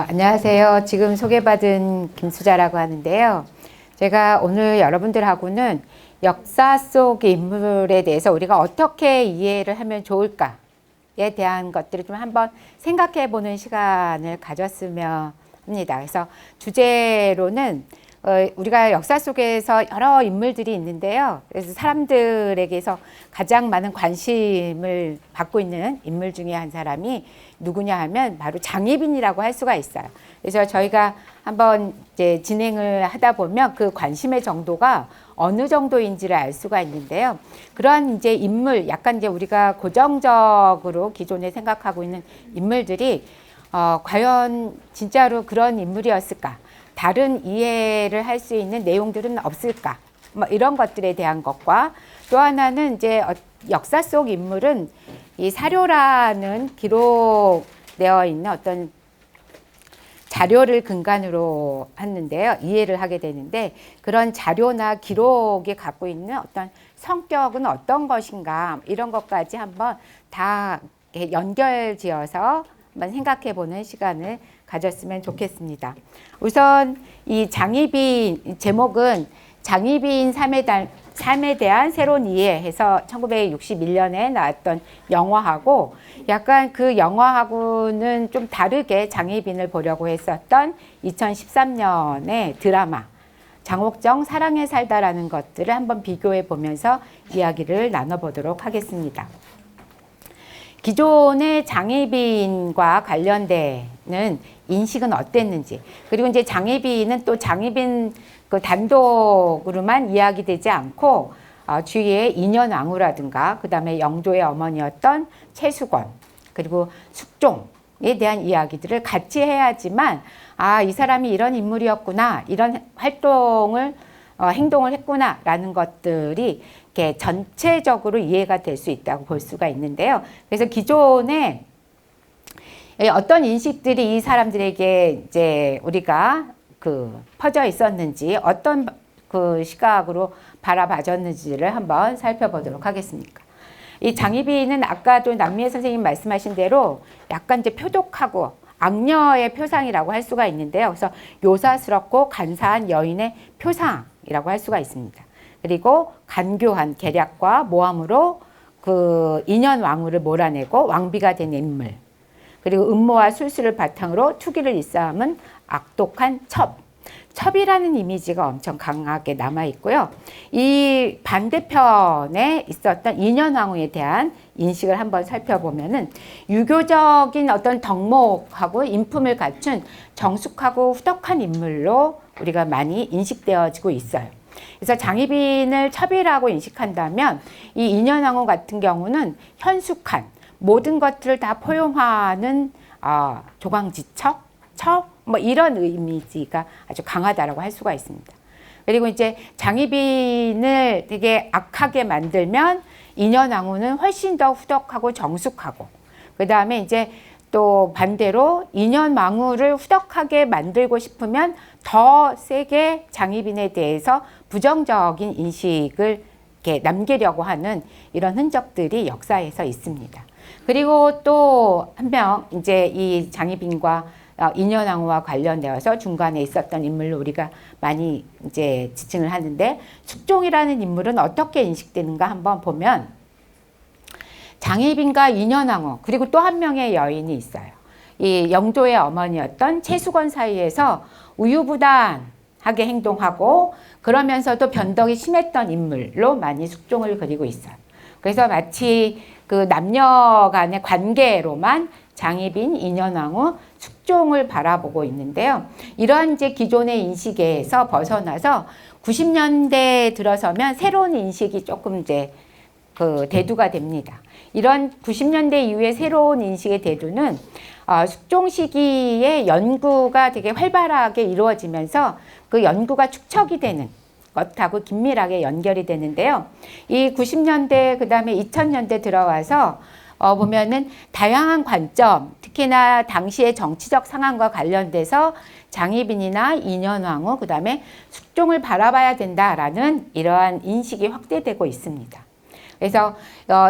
안녕하세요. 지금 소개받은 김수자라고 하는데요. 제가 오늘 여러분들하고는 역사 속의 인물에 대해서 우리가 어떻게 이해를 하면 좋을까에 대한 것들을 좀 한번 생각해 보는 시간을 가졌으면 합니다. 그래서 주제로는 우리가 역사 속에서 여러 인물들이 있는데요. 그래서 사람들에게서 가장 많은 관심을 받고 있는 인물 중에 한 사람이 누구냐 하면 바로 장희빈이라고 할 수가 있어요. 그래서 저희가 한번 이제 진행을 하다 보면 그 관심의 정도가 어느 정도인지를 알 수가 있는데요. 그러한 이제 인물, 약간 이제 우리가 고정적으로 기존에 생각하고 있는 인물들이 과연 진짜로 그런 인물이었을까? 다른 이해를 할 수 있는 내용들은 없을까? 뭐 이런 것들에 대한 것과 또 하나는 이제 역사 속 인물은 이 사료라는 기록되어 있는 어떤 자료를 근간으로 하는데요. 이해를 하게 되는데 그런 자료나 기록이 갖고 있는 어떤 성격은 어떤 것인가 이런 것까지 한번 다 연결지어서 한번 생각해 보는 시간을 가졌으면 좋겠습니다. 우선 이 장희빈 제목은 장희빈 삶에 대한 새로운 이해 해서 1961년에 나왔던 영화하고 약간 그 영화하고는 좀 다르게 장희빈을 보려고 했었던 2013년의 드라마 장옥정 사랑에 살다라는 것들을 한번 비교해 보면서 이야기를 나눠보도록 하겠습니다. 기존의 장희빈과 관련되는 인식은 어땠는지, 그리고 이제 장희빈은 또 장희빈 그 단독으로만 이야기되지 않고 주위에 인현왕후라든가 그 다음에 영조의 어머니였던 최수건 그리고 숙종에 대한 이야기들을 같이 해야지만 이 사람이 이런 인물이었구나, 이런 활동을 행동을 했구나 라는 것들이 이렇게 전체적으로 이해가 될 수 있다고 볼 수가 있는데요. 그래서 기존에 어떤 인식들이 이 사람들에게 이제 우리가 퍼져 있었는지 어떤 그 시각으로 바라봐졌는지를 한번 살펴보도록 하겠습니다. 이 장희빈은 아까도 남미애 선생님 말씀하신 대로 약간 이제 표독하고 악녀의 표상이라고 할 수가 있는데요. 그래서 요사스럽고 간사한 여인의 표상이라고 할 수가 있습니다. 그리고 간교한 계략과 모함으로 그 인현왕후를 몰아내고 왕비가 된 인물. 그리고 음모와 술수를 바탕으로 투기를 일삼은 악독한 첩이라는 이미지가 엄청 강하게 남아있고요. 이 반대편에 있었던 인현왕후에 대한 인식을 한번 살펴보면은 유교적인 어떤 덕목하고 인품을 갖춘 정숙하고 후덕한 인물로 우리가 많이 인식되어지고 있어요. 그래서 장희빈을 첩이라고 인식한다면 이 인현왕후 같은 경우는 현숙한 모든 것들을 다 포용하는 조강지처, 뭐 이런 이미지가 아주 강하다라고 할 수가 있습니다. 그리고 이제 장희빈을 되게 악하게 만들면 인현왕후는 훨씬 더 후덕하고 정숙하고 그 다음에 이제 또 반대로 인현왕후를 후덕하게 만들고 싶으면 더 세게 장희빈에 대해서 부정적인 인식을 이렇게 남기려고 하는 이런 흔적들이 역사에서 있습니다. 그리고 또 한 명 이제 이 장희빈과 인현왕후와 관련되어서 중간에 있었던 인물로 우리가 많이 이제 지칭을 하는데 숙종이라는 인물은 어떻게 인식되는가 한번 보면 장희빈과 인현왕후 그리고 또 한 명의 여인이 있어요. 이 영조의 어머니였던 최수건 사이에서 우유부단하게 행동하고 그러면서도 변덕이 심했던 인물로 많이 숙종을 그리고 있어요. 그래서 마치 그 남녀 간의 관계로만 장희빈, 인현왕후, 숙종을 바라보고 있는데요. 이러한 이제 기존의 인식에서 벗어나서 90년대에 들어서면 새로운 인식이 조금 이제 대두가 됩니다. 이런 90년대 이후의 새로운 인식의 대두는 숙종 시기에 연구가 되게 활발하게 이루어지면서 그 연구가 축적이 되는 것하고 긴밀하게 연결이 되는데요. 이 90년대 그 다음에 2000년대 들어와서 보면은 다양한 관점, 특히나 당시의 정치적 상황과 관련돼서 장희빈이나 인현왕후 그 다음에 숙종을 바라봐야 된다라는 이러한 인식이 확대되고 있습니다. 그래서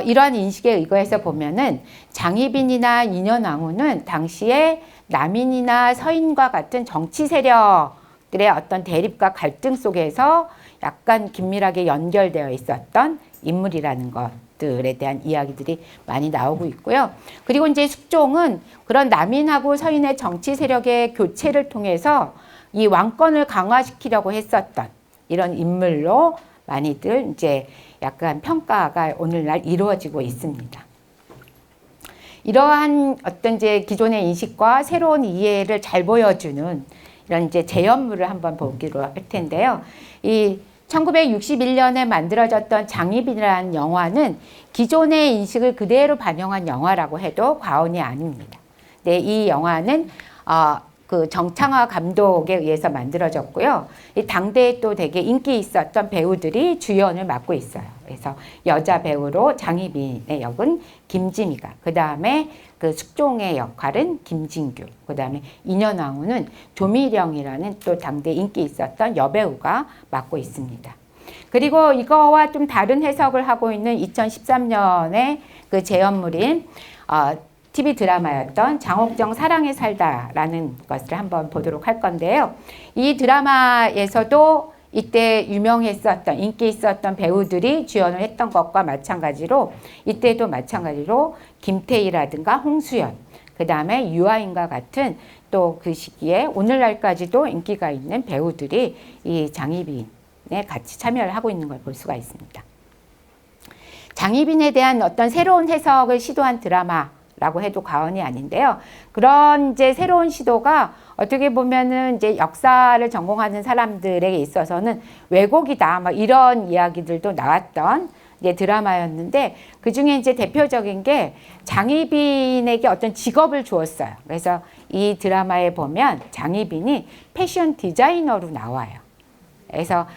이러한 인식에 의거해서 보면은 장희빈이나 인현왕후는 당시에 남인이나 서인과 같은 정치 세력들의 어떤 대립과 갈등 속에서 약간 긴밀하게 연결되어 있었던 인물이라는 것들에 대한 이야기들이 많이 나오고 있고요. 그리고 이제 숙종은 그런 남인하고 서인의 정치 세력의 교체를 통해서 이 왕권을 강화시키려고 했었던 이런 인물로 많이들 이제 약간 평가가 오늘날 이루어지고 있습니다. 이러한 어떤 이제 기존의 인식과 새로운 이해를 잘 보여주는 이런 이제 재연물을 한번 보기로 할 텐데요. 이 1961년에 만들어졌던 장희빈이라는 영화는 기존의 인식을 그대로 반영한 영화라고 해도 과언이 아닙니다. 네, 이 영화는 그 정창화 감독에 의해서 만들어졌고요. 이 당대에 또 되게 인기 있었던 배우들이 주연을 맡고 있어요. 그래서 여자 배우로 장희빈의 역은 김지미가, 그 다음에 그 숙종의 역할은 김진규, 그 다음에 인현왕후는 조미령이라는 또 당대 인기 있었던 여배우가 맡고 있습니다. 그리고 이거와 좀 다른 해석을 하고 있는 2013년에 그 재연물인 TV 드라마였던 장옥정 사랑에 살다라는 것을 한번 보도록 할 건데요. 이 드라마에서도 이때 유명했었던 인기 있었던 배우들이 주연을 했던 것과 마찬가지로 이때도 마찬가지로 김태희라든가 홍수연, 그 다음에 유아인과 같은 또 그 시기에 오늘날까지도 인기가 있는 배우들이 이 장희빈에 같이 참여를 하고 있는 걸 볼 수가 있습니다. 장희빈에 대한 어떤 새로운 해석을 시도한 드라마라고 해도 과언이 아닌데요. 그런 이제 새로운 시도가 어떻게 보면은 이제 역사를 전공하는 사람들에게 있어서는 왜곡이다, 뭐 이런 이야기들도 나왔던 이제 드라마였는데, 그 중에 이제 대표적인 게 장희빈에게 어떤 직업을 주었어요. 그래서 이 드라마에 보면 장희빈이 패션 디자이너로 나와요. 그래서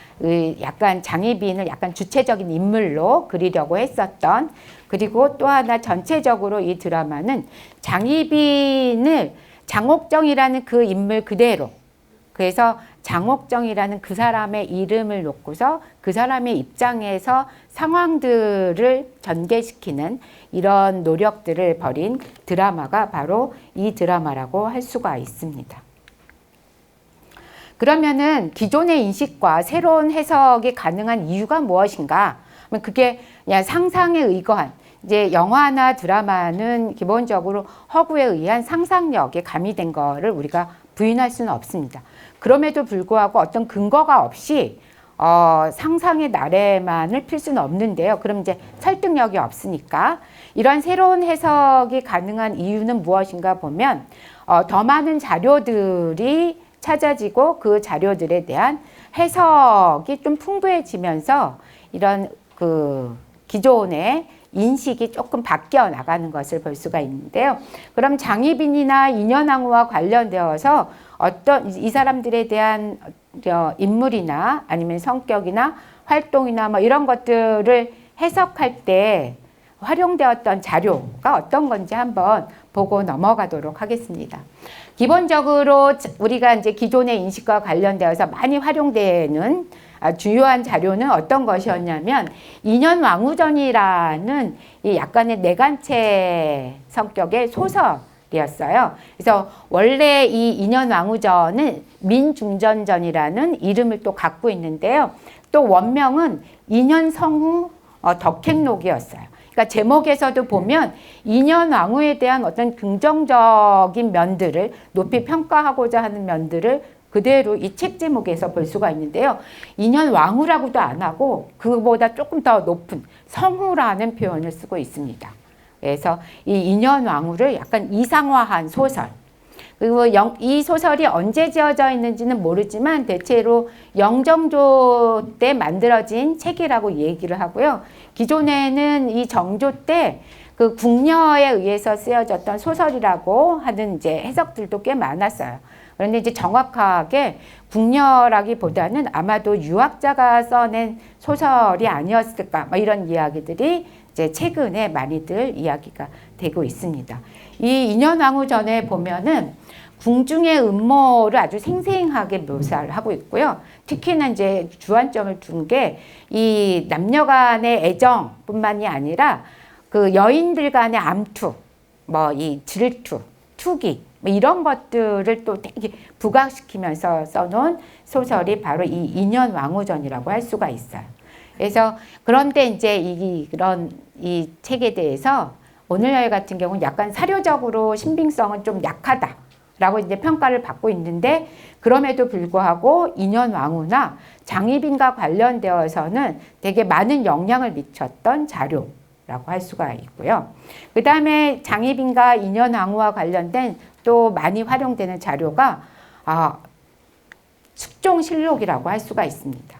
약간 장희빈을 약간 주체적인 인물로 그리려고 했었던, 그리고 또 하나 전체적으로 이 드라마는 장희빈을 장옥정이라는 그 인물 그대로, 그래서 장옥정이라는 그 사람의 이름을 놓고서 그 사람의 입장에서 상황들을 전개시키는 이런 노력들을 벌인 드라마가 바로 이 드라마라고 할 수가 있습니다. 그러면은 기존의 인식과 새로운 해석이 가능한 이유가 무엇인가? 그게 그냥 상상에 의거한, 이제 영화나 드라마는 기본적으로 허구에 의한 상상력에 가미된 거를 우리가 부인할 수는 없습니다. 그럼에도 불구하고 어떤 근거가 없이 상상의 나래만을 필 수는 없는데요. 그럼 이제 설득력이 없으니까 이런 새로운 해석이 가능한 이유는 무엇인가 보면 더 많은 자료들이 찾아지고 그 자료들에 대한 해석이 좀 풍부해지면서 이런 그 기존의 인식이 조금 바뀌어 나가는 것을 볼 수가 있는데요. 그럼 장희빈이나 인현왕후와 관련되어서 어떤 이 사람들에 대한 인물이나 아니면 성격이나 활동이나 뭐 이런 것들을 해석할 때 활용되었던 자료가 어떤 건지 한번 보고 넘어가도록 하겠습니다. 기본적으로 우리가 이제 기존의 인식과 관련되어서 많이 활용되는 주요한 자료는 어떤 것이었냐면 인현왕후전이라는 이 약간의 내간체 성격의 소설이었어요. 그래서 원래 이 인현왕후전은 민중전전이라는 이름을 또 갖고 있는데요. 또 원명은 인현성후 덕행록이었어요. 그러니까 제목에서도 보면 인현왕후에 대한 어떤 긍정적인 면들을 높이 평가하고자 하는 면들을 그대로 이 책 제목에서 볼 수가 있는데요. 인현왕후라고도 안 하고 그보다 조금 더 높은 성후라는 표현을 쓰고 있습니다. 그래서 이 인현왕후를 약간 이상화한 소설. 그리고 이 소설이 언제 지어져 있는지는 모르지만 대체로 영정조 때 만들어진 책이라고 얘기를 하고요. 기존에는 이 정조 때 그 궁녀에 의해서 쓰여졌던 소설이라고 하는 이제 해석들도 꽤 많았어요. 그런데 이제 정확하게 궁녀라기보다는 아마도 유학자가 써낸 소설이 아니었을까, 뭐 이런 이야기들이 이제 최근에 많이들 이야기가 되고 있습니다. 이 인현왕후전에 보면은 궁중의 음모를 아주 생생하게 묘사를 하고 있고요. 특히나 이제 주안점을 둔 게 이 남녀 간의 애정뿐만이 아니라 그 여인들 간의 암투, 뭐 이 질투, 투기, 뭐 이런 것들을 또 되게 부각시키면서 써놓은 소설이 바로 이 인현왕후전이라고 할 수가 있어요. 그래서 그런데 이제 이 책에 대해서 오늘날 같은 경우는 약간 사료적으로 신빙성은 좀 약하다라고 이제 평가를 받고 있는데, 그럼에도 불구하고 인현왕후나 장희빈과 관련되어서는 되게 많은 영향을 미쳤던 자료라고 할 수가 있고요. 그 다음에 장희빈과 인현왕후와 관련된 또 많이 활용되는 자료가 숙종실록이라고 할 수가 있습니다.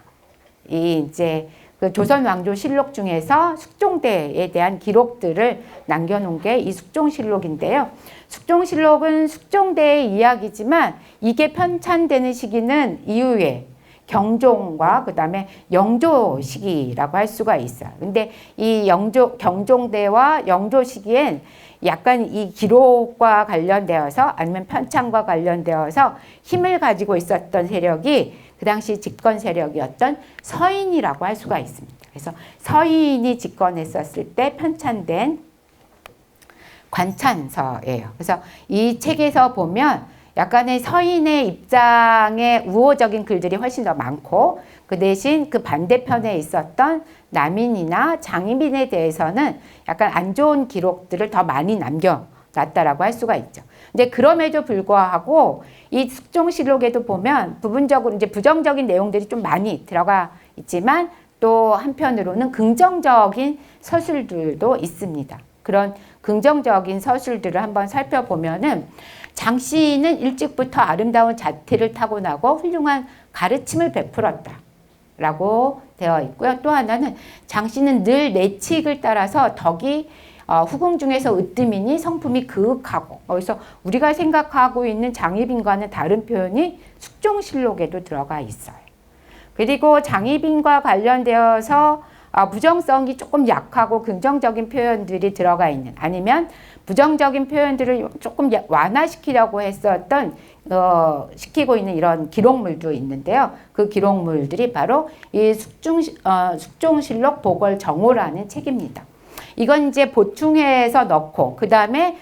이 이제 그 조선 왕조 실록 중에서 숙종대에 대한 기록들을 남겨놓은 게 이 숙종실록인데요. 숙종실록은 숙종대의 이야기지만 이게 편찬되는 시기는 이후에 경종과 그 다음에 영조 시기라고 할 수가 있어요. 근데 이 경종대와 영조 시기엔 약간 이 기록과 관련되어서 아니면 편찬과 관련되어서 힘을 가지고 있었던 세력이 그 당시 집권 세력이었던 서인이라고 할 수가 있습니다. 그래서 서인이 집권했었을 때 편찬된 관찬서예요. 그래서 이 책에서 보면 약간의 서인의 입장에 우호적인 글들이 훨씬 더 많고, 그 대신 그 반대편에 있었던 남인이나 장희빈에 대해서는 약간 안 좋은 기록들을 더 많이 남겨놨다라고 할 수가 있죠. 근데 그럼에도 불구하고 이 숙종실록에도 보면 부분적으로 이제 부정적인 내용들이 좀 많이 들어가 있지만 또 한편으로는 긍정적인 서술들도 있습니다. 그런 긍정적인 서술들을 한번 살펴보면은 장씨는 일찍부터 아름다운 자태를 타고나고 훌륭한 가르침을 베풀었다라고 되어 있고요. 또 하나는 장씨는 늘 내칙을 따라서 덕이 후궁 중에서 으뜸이니 성품이 그윽하고, 그래서 우리가 생각하고 있는 장희빈과는 다른 표현이 숙종실록에도 들어가 있어요. 그리고 장희빈과 관련되어서 부정성이 조금 약하고 긍정적인 표현들이 들어가 있는, 아니면 부정적인 표현들을 조금 완화시키려고 했었던 시키고 있는 이런 기록물도 있는데요. 그 기록물들이 바로 이 숙종실록 보궐정호라는 책입니다. 이건 이제 보충해서 넣고 그 다음에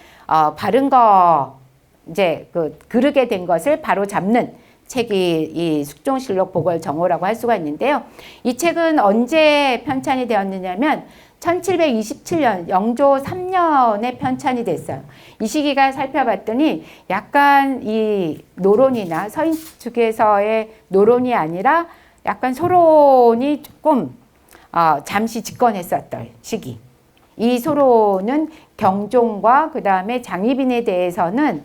바른 거 이제 그르게 된 것을 바로 잡는 책이 이 숙종실록 보궐정호라고 할 수가 있는데요. 이 책은 언제 편찬이 되었느냐면 1727년 영조 3년에 편찬이 됐어요. 이 시기가 살펴봤더니 약간 이 노론이나 서인 측에서의 노론이 아니라 약간 소론이 조금 잠시 집권했었던 시기. 이 소론은 경종과 그 다음에 장희빈에 대해서는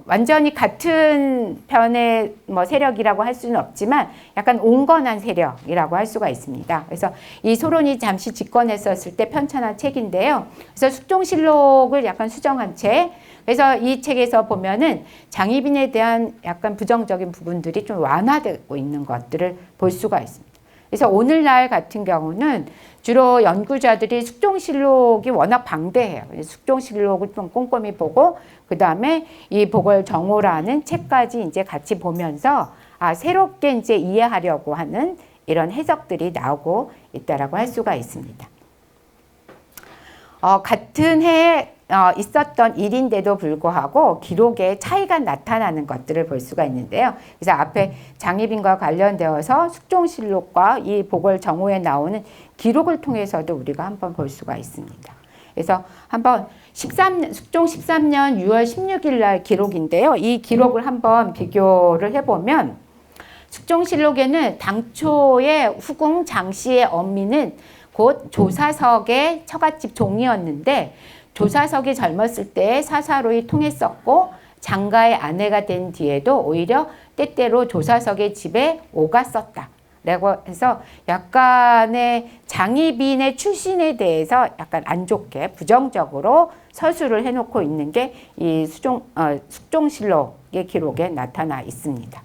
완전히 같은 편의 세력이라고 할 수는 없지만 약간 온건한 세력이라고 할 수가 있습니다. 그래서 이 소론이 잠시 집권했었을 때 편찬한 책인데요. 그래서 숙종실록을 약간 수정한 책. 그래서 이 책에서 보면은 장희빈에 대한 약간 부정적인 부분들이 좀 완화되고 있는 것들을 볼 수가 있습니다. 그래서 오늘날 같은 경우는 주로 연구자들이 숙종실록이 워낙 방대해요. 숙종실록을 좀 꼼꼼히 보고 그 다음에 이 보궐정호라는 책까지 이제 같이 보면서 새롭게 이제 이해하려고 하는 이런 해석들이 나오고 있다라고 할 수가 있습니다. 같은 해에 있었던 일인데도 불구하고 기록에 차이가 나타나는 것들을 볼 수가 있는데요. 그래서 앞에 장희빈과 관련되어서 숙종실록과 이 보궐정호에 나오는 기록을 통해서도 우리가 한번 볼 수가 있습니다. 그래서 한번 숙종 13년 6월 16일 날 기록인데요. 이 기록을 한번 비교를 해보면 숙종실록에는 당초의 후궁 장씨의 엄미는 곧 조사석의 처갓집 종이었는데 조사석이 젊었을 때 사사로이 통했었고 장가의 아내가 된 뒤에도 오히려 때때로 조사석의 집에 오갔었다. 라고 해서 약간의 장희빈의 출신에 대해서 약간 안 좋게 부정적으로 서술을 해놓고 있는 게 이 숙종실록의 기록에 나타나 있습니다.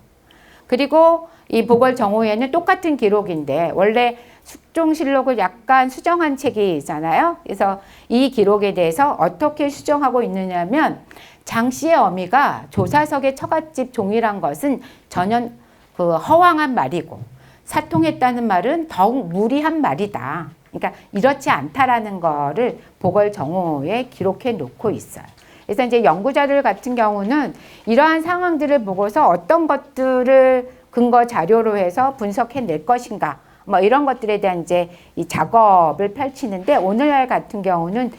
그리고 이 보궐정호에는 똑같은 기록인데 원래 숙종실록을 약간 수정한 책이 있잖아요. 그래서 이 기록에 대해서 어떻게 수정하고 있느냐면 장씨의 어미가 조사석의 처갓집 종이란 것은 전혀 허황한 말이고 사통했다는 말은 더욱 무리한 말이다. 그러니까 이렇지 않다라는 거를 보궐정호에 기록해 놓고 있어요. 그래서 이제 연구자들 같은 경우는 이러한 상황들을 보고서 어떤 것들을 근거 자료로 해서 분석해낼 것인가, 뭐 이런 것들에 대한 이제 이 작업을 펼치는데, 오늘날 같은 경우는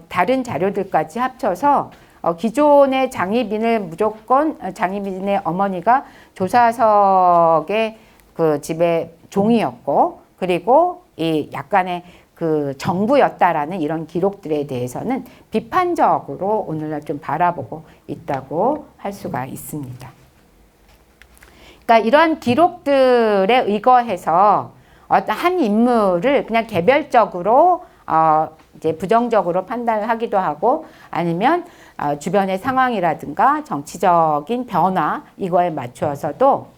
다른 자료들까지 합쳐서 기존의 장희빈을 무조건 장희빈의 어머니가 조사석의 그 집의 종이었고, 그리고 이 약간의 그 정부였다라는 이런 기록들에 대해서는 비판적으로 오늘날 좀 바라보고 있다고 할 수가 있습니다. 그러니까 이런 기록들에 의거해서 어떤 한 인물을 그냥 개별적으로 이제 부정적으로 판단을 하기도 하고, 아니면 주변의 상황이라든가 정치적인 변화 이거에 맞추어서도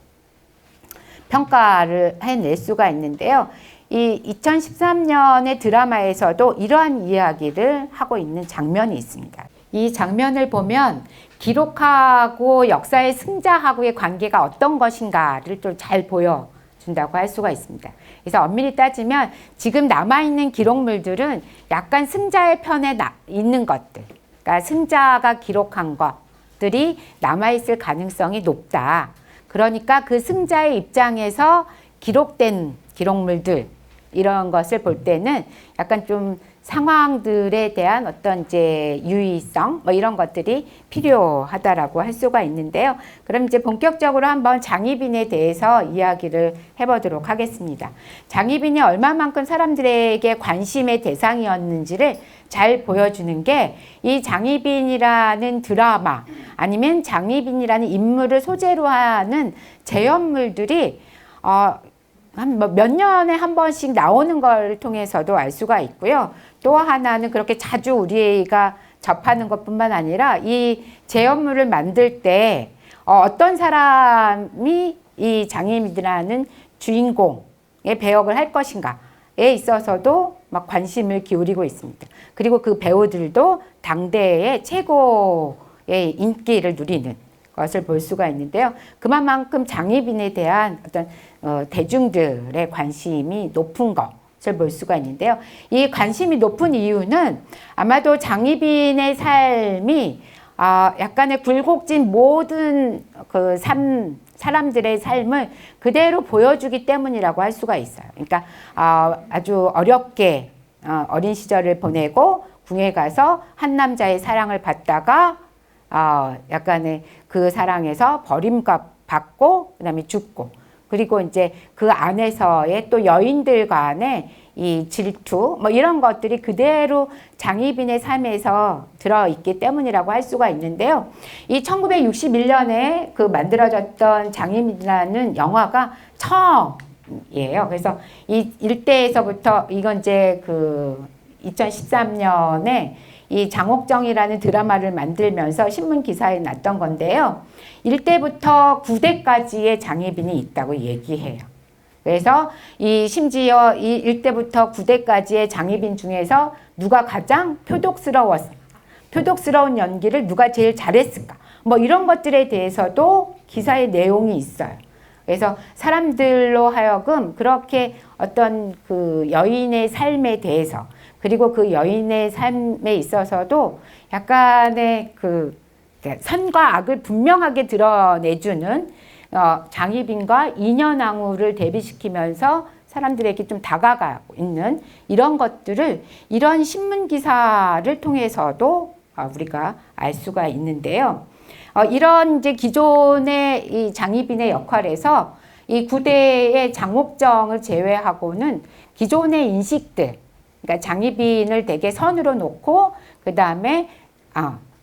평가를 해낼 수가 있는데요. 이 2013년의 드라마에서도 이러한 이야기를 하고 있는 장면이 있습니다. 이 장면을 보면 기록하고 역사의 승자하고의 관계가 어떤 것인가를 또 잘 보여준다고 할 수가 있습니다. 그래서 엄밀히 따지면 지금 남아있는 기록물들은 약간 승자의 편에 있는 것들, 그러니까 승자가 기록한 것들이 남아있을 가능성이 높다. 그러니까 그 승자의 입장에서 기록된 기록물들, 이런 것을 볼 때는 약간 좀 상황들에 대한 어떤 이제 유의성, 뭐 이런 것들이 필요하다라고 할 수가 있는데요. 그럼 이제 본격적으로 한번 장희빈에 대해서 이야기를 해보도록 하겠습니다. 장희빈이 얼마만큼 사람들에게 관심의 대상이었는지를 잘 보여주는 게 이 장희빈이라는 드라마, 아니면 장희빈이라는 인물을 소재로 하는 재현물들이 한 몇 년에 한 번씩 나오는 걸 통해서도 알 수가 있고요. 또 하나는 그렇게 자주 우리가 접하는 것뿐만 아니라 이 재현물을 만들 때 어떤 사람이 이 장희빈이라는 주인공의 배역을 할 것인가에 있어서도 막 관심을 기울이고 있습니다. 그리고 그 배우들도 당대의 최고의 인기를 누리는 것을 볼 수가 있는데요. 그만큼 장희빈에 대한 어떤 대중들의 관심이 높은 것을 볼 수가 있는데요. 이 관심이 높은 이유는 아마도 장희빈의 삶이 약간의 굴곡진 모든 그 사람들의 삶을 그대로 보여주기 때문이라고 할 수가 있어요. 그러니까 아주 어렵게 어린 시절을 보내고 궁에 가서 한 남자의 사랑을 받다가 약간의 그 사랑에서 버림받고 그다음에 죽고, 그리고 이제 그 안에서의 또 여인들 간의 이 질투, 뭐 이런 것들이 그대로 장희빈의 삶에서 들어있기 때문이라고 할 수가 있는데요. 이 1961년에 그 만들어졌던 장희빈이라는 영화가 처음이에요. 그래서 이 일대에서부터 이건 이제 그 2013년에 이 장옥정이라는 드라마를 만들면서 신문 기사에 났던 건데요. 1대부터 9대까지의 장희빈이 있다고 얘기해요. 그래서 심지어 이 1대부터 9대까지의 장희빈 중에서 누가 가장 표독스러운 연기를 누가 제일 잘했을까? 뭐 이런 것들에 대해서도 기사의 내용이 있어요. 그래서 사람들로 하여금 그렇게 어떤 그 여인의 삶에 대해서, 그리고 그 여인의 삶에 있어서도 약간의 그 선과 악을 분명하게 드러내주는 장희빈과 인현왕후를 대비시키면서 사람들에게 좀 다가가고 있는 이런 것들을 이런 신문 기사를 통해서도 우리가 알 수가 있는데요. 이런 이제 기존의 이 장희빈의 역할에서 이 9대의 장옥정을 제외하고는 기존의 인식들, 그러니까 장희빈을 되게 선으로 놓고 그 다음에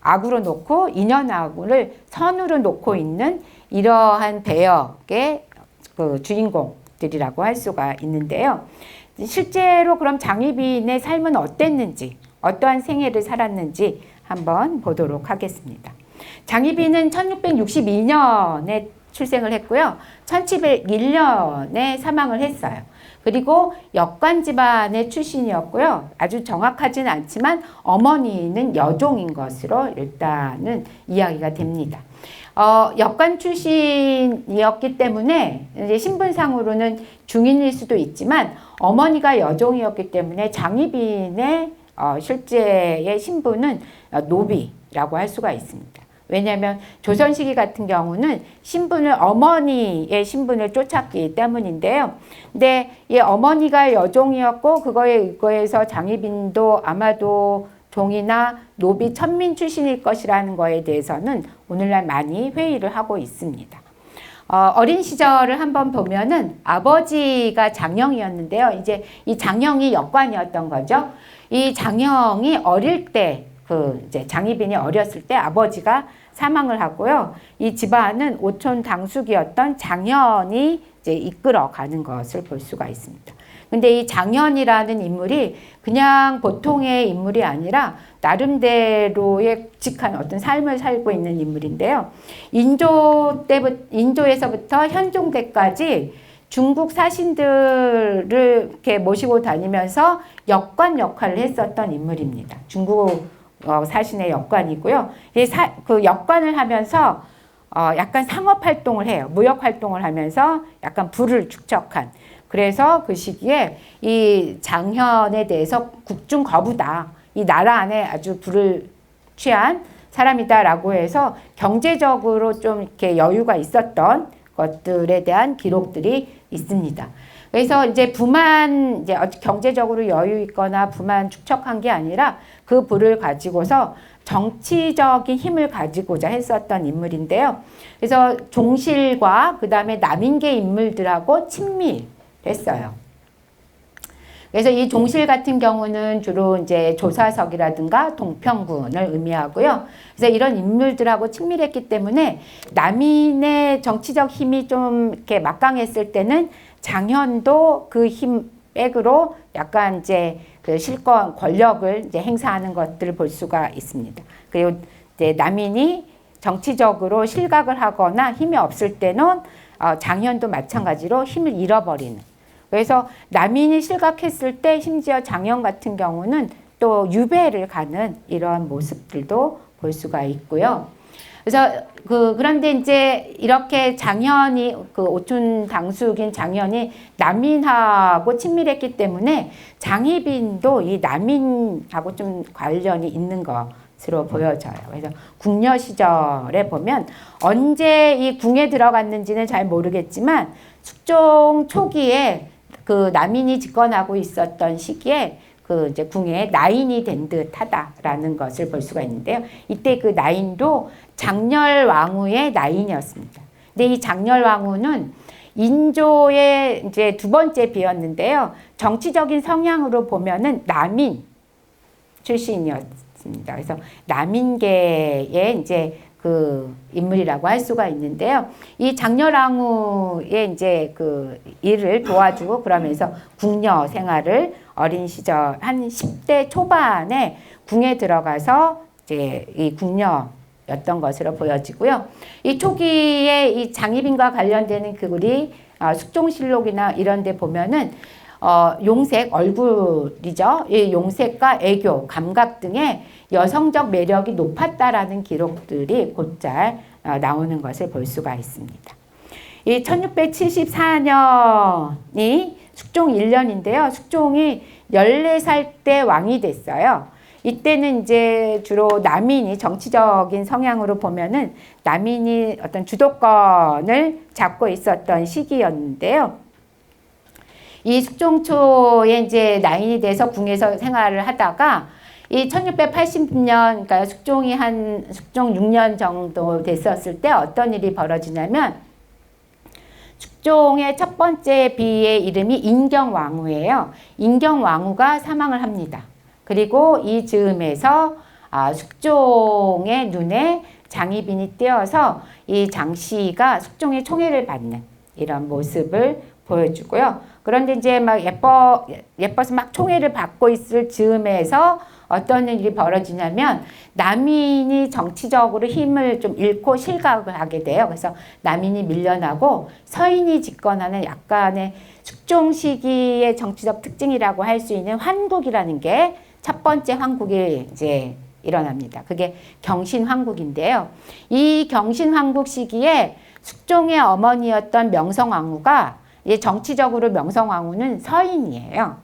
악으로 놓고 인현왕후를 선으로 놓고 있는 이러한 배역의 그 주인공들이라고 할 수가 있는데요. 실제로 그럼 장희빈의 삶은 어땠는지, 어떠한 생애를 살았는지 한번 보도록 하겠습니다. 장희빈은 1662년에 출생을 했고요. 1701년에 사망을 했어요. 그리고 역관 집안의 출신이었고요. 아주 정확하진 않지만 어머니는 여종인 것으로 일단은 이야기가 됩니다. 역관 출신이었기 때문에 이제 신분상으로는 중인일 수도 있지만 어머니가 여종이었기 때문에 장희빈의 실제의 신분은 노비, 인물이라고 할 수가 있습니다. 왜냐하면 조선 시기 같은 경우는 신분을 어머니의 신분을 쫓았기 때문인데요. 근데 이 어머니가 여종이었고 그거에 의거해서 장희빈도 아마도 종이나 노비 천민 출신일 것이라는 거에 대해서는 오늘날 많이 회의를 하고 있습니다. 어린 시절을 한번 보면은 아버지가 장영이었는데요. 이제 이 장영이 역관이었던 거죠. 이 장영이 어릴 때 이제 장희빈이 어렸을 때 아버지가 사망을 하고요. 이 집안은 오촌 당숙이었던 장현이 이제 이끌어가는 것을 볼 수가 있습니다. 근데 이 장현이라는 인물이 그냥 보통의 인물이 아니라 나름대로의 굵직한 어떤 삶을 살고 있는 인물인데요. 인조에서부터 현종대까지 중국 사신들을 이렇게 모시고 다니면서 역관 역할을 했었던 인물입니다. 중국 사신의 역관이고요. 그 역관을 하면서 약간 상업 활동을 해요. 무역 활동을 하면서 약간 부를 축적한. 그래서 그 시기에 이 장현에 대해서 국중 거부다. 이 나라 안에 아주 부를 취한 사람이다라고 해서 경제적으로 좀 이렇게 여유가 있었던 것들에 대한 기록들이 있습니다. 그래서 이제 경제적으로 여유 있거나 부만 축적한 게 아니라 그 부를 가지고서 정치적인 힘을 가지고자 했었던 인물인데요. 그래서 종실과 그 다음에 남인계 인물들하고 친밀했어요. 그래서 이 종실 같은 경우는 주로 이제 조사석이라든가 동평군을 의미하고요. 그래서 이런 인물들하고 친밀했기 때문에 남인의 정치적 힘이 좀 이렇게 막강했을 때는 장현도 그 힘 백으로 약간 이제 그 실권 권력을 이제 행사하는 것들을 볼 수가 있습니다. 그리고 이제 남인이 정치적으로 실각을 하거나 힘이 없을 때는 장현도 마찬가지로 힘을 잃어버리는. 그래서 남인이 실각했을 때 심지어 장현 같은 경우는 또 유배를 가는 이러한 모습들도 볼 수가 있고요. 그래서 그런데 이제 이렇게 장현이 오촌 당숙인 장현이 남인하고 친밀했기 때문에 장희빈도 이 남인하고 좀 관련이 있는 것으로 보여져요. 그래서 궁녀 시절에 보면 언제 이 궁에 들어갔는지는 잘 모르겠지만 숙종 초기에 그 남인이 집권하고 있었던 시기에 이제 궁에 나인이 된 듯하다라는 것을 볼 수가 있는데요. 이때 그 나인도 장렬왕후의 나인이었습니다. 근데 이 장렬왕후는 인조의 이제 두 번째 비였는데요. 정치적인 성향으로 보면은 남인 출신이었습니다. 그래서 남인계의 이제 그 인물이라고 할 수가 있는데요. 이 장렬왕후의 이제 그 일을 도와주고 그러면서 궁녀 생활을 어린 시절 한 10대 초반에 궁에 들어가서 이제 이 궁녀였던 것으로 보여지고요. 이 초기에 이 장희빈과 관련되는 글이 숙종실록이나 이런 데 보면은 용색 얼굴이죠. 이 용색과 애교, 감각 등의 여성적 매력이 높았다라는 기록들이 곧잘 나오는 것을 볼 수가 있습니다. 이 1674년이 숙종 1년인데요. 숙종이 14살 때 왕이 됐어요. 이때는 이제 주로 남인이 정치적인 성향으로 보면은 남인이 어떤 주도권을 잡고 있었던 시기였는데요. 이 숙종 초에 이제 나인이 돼서 궁에서 생활을 하다가 이 1680년, 그러니까 숙종 6년 정도 됐었을 때 어떤 일이 벌어지냐면 숙종의 첫 번째 비의 이름이 인경왕후예요. 인경왕후가 사망을 합니다. 그리고 이 즈음에서 숙종의 눈에 장희빈이 띄어서 이 장씨가 숙종의 총애를 받는 이런 모습을 보여주고요. 그런데 이제 막 예뻐서 막 총애를 받고 있을 즈음에서 어떤 일이 벌어지냐면 남인이 정치적으로 힘을 좀 잃고 실각을 하게 돼요. 그래서 남인이 밀려나고 서인이 집권하는 약간의 숙종 시기의 정치적 특징이라고 할 수 있는 환국이라는 게 첫 번째 환국이 이제 일어납니다. 그게 경신환국인데요. 이 경신환국 시기에 숙종의 어머니였던 명성왕후가 정치적으로 명성왕후는 서인이에요.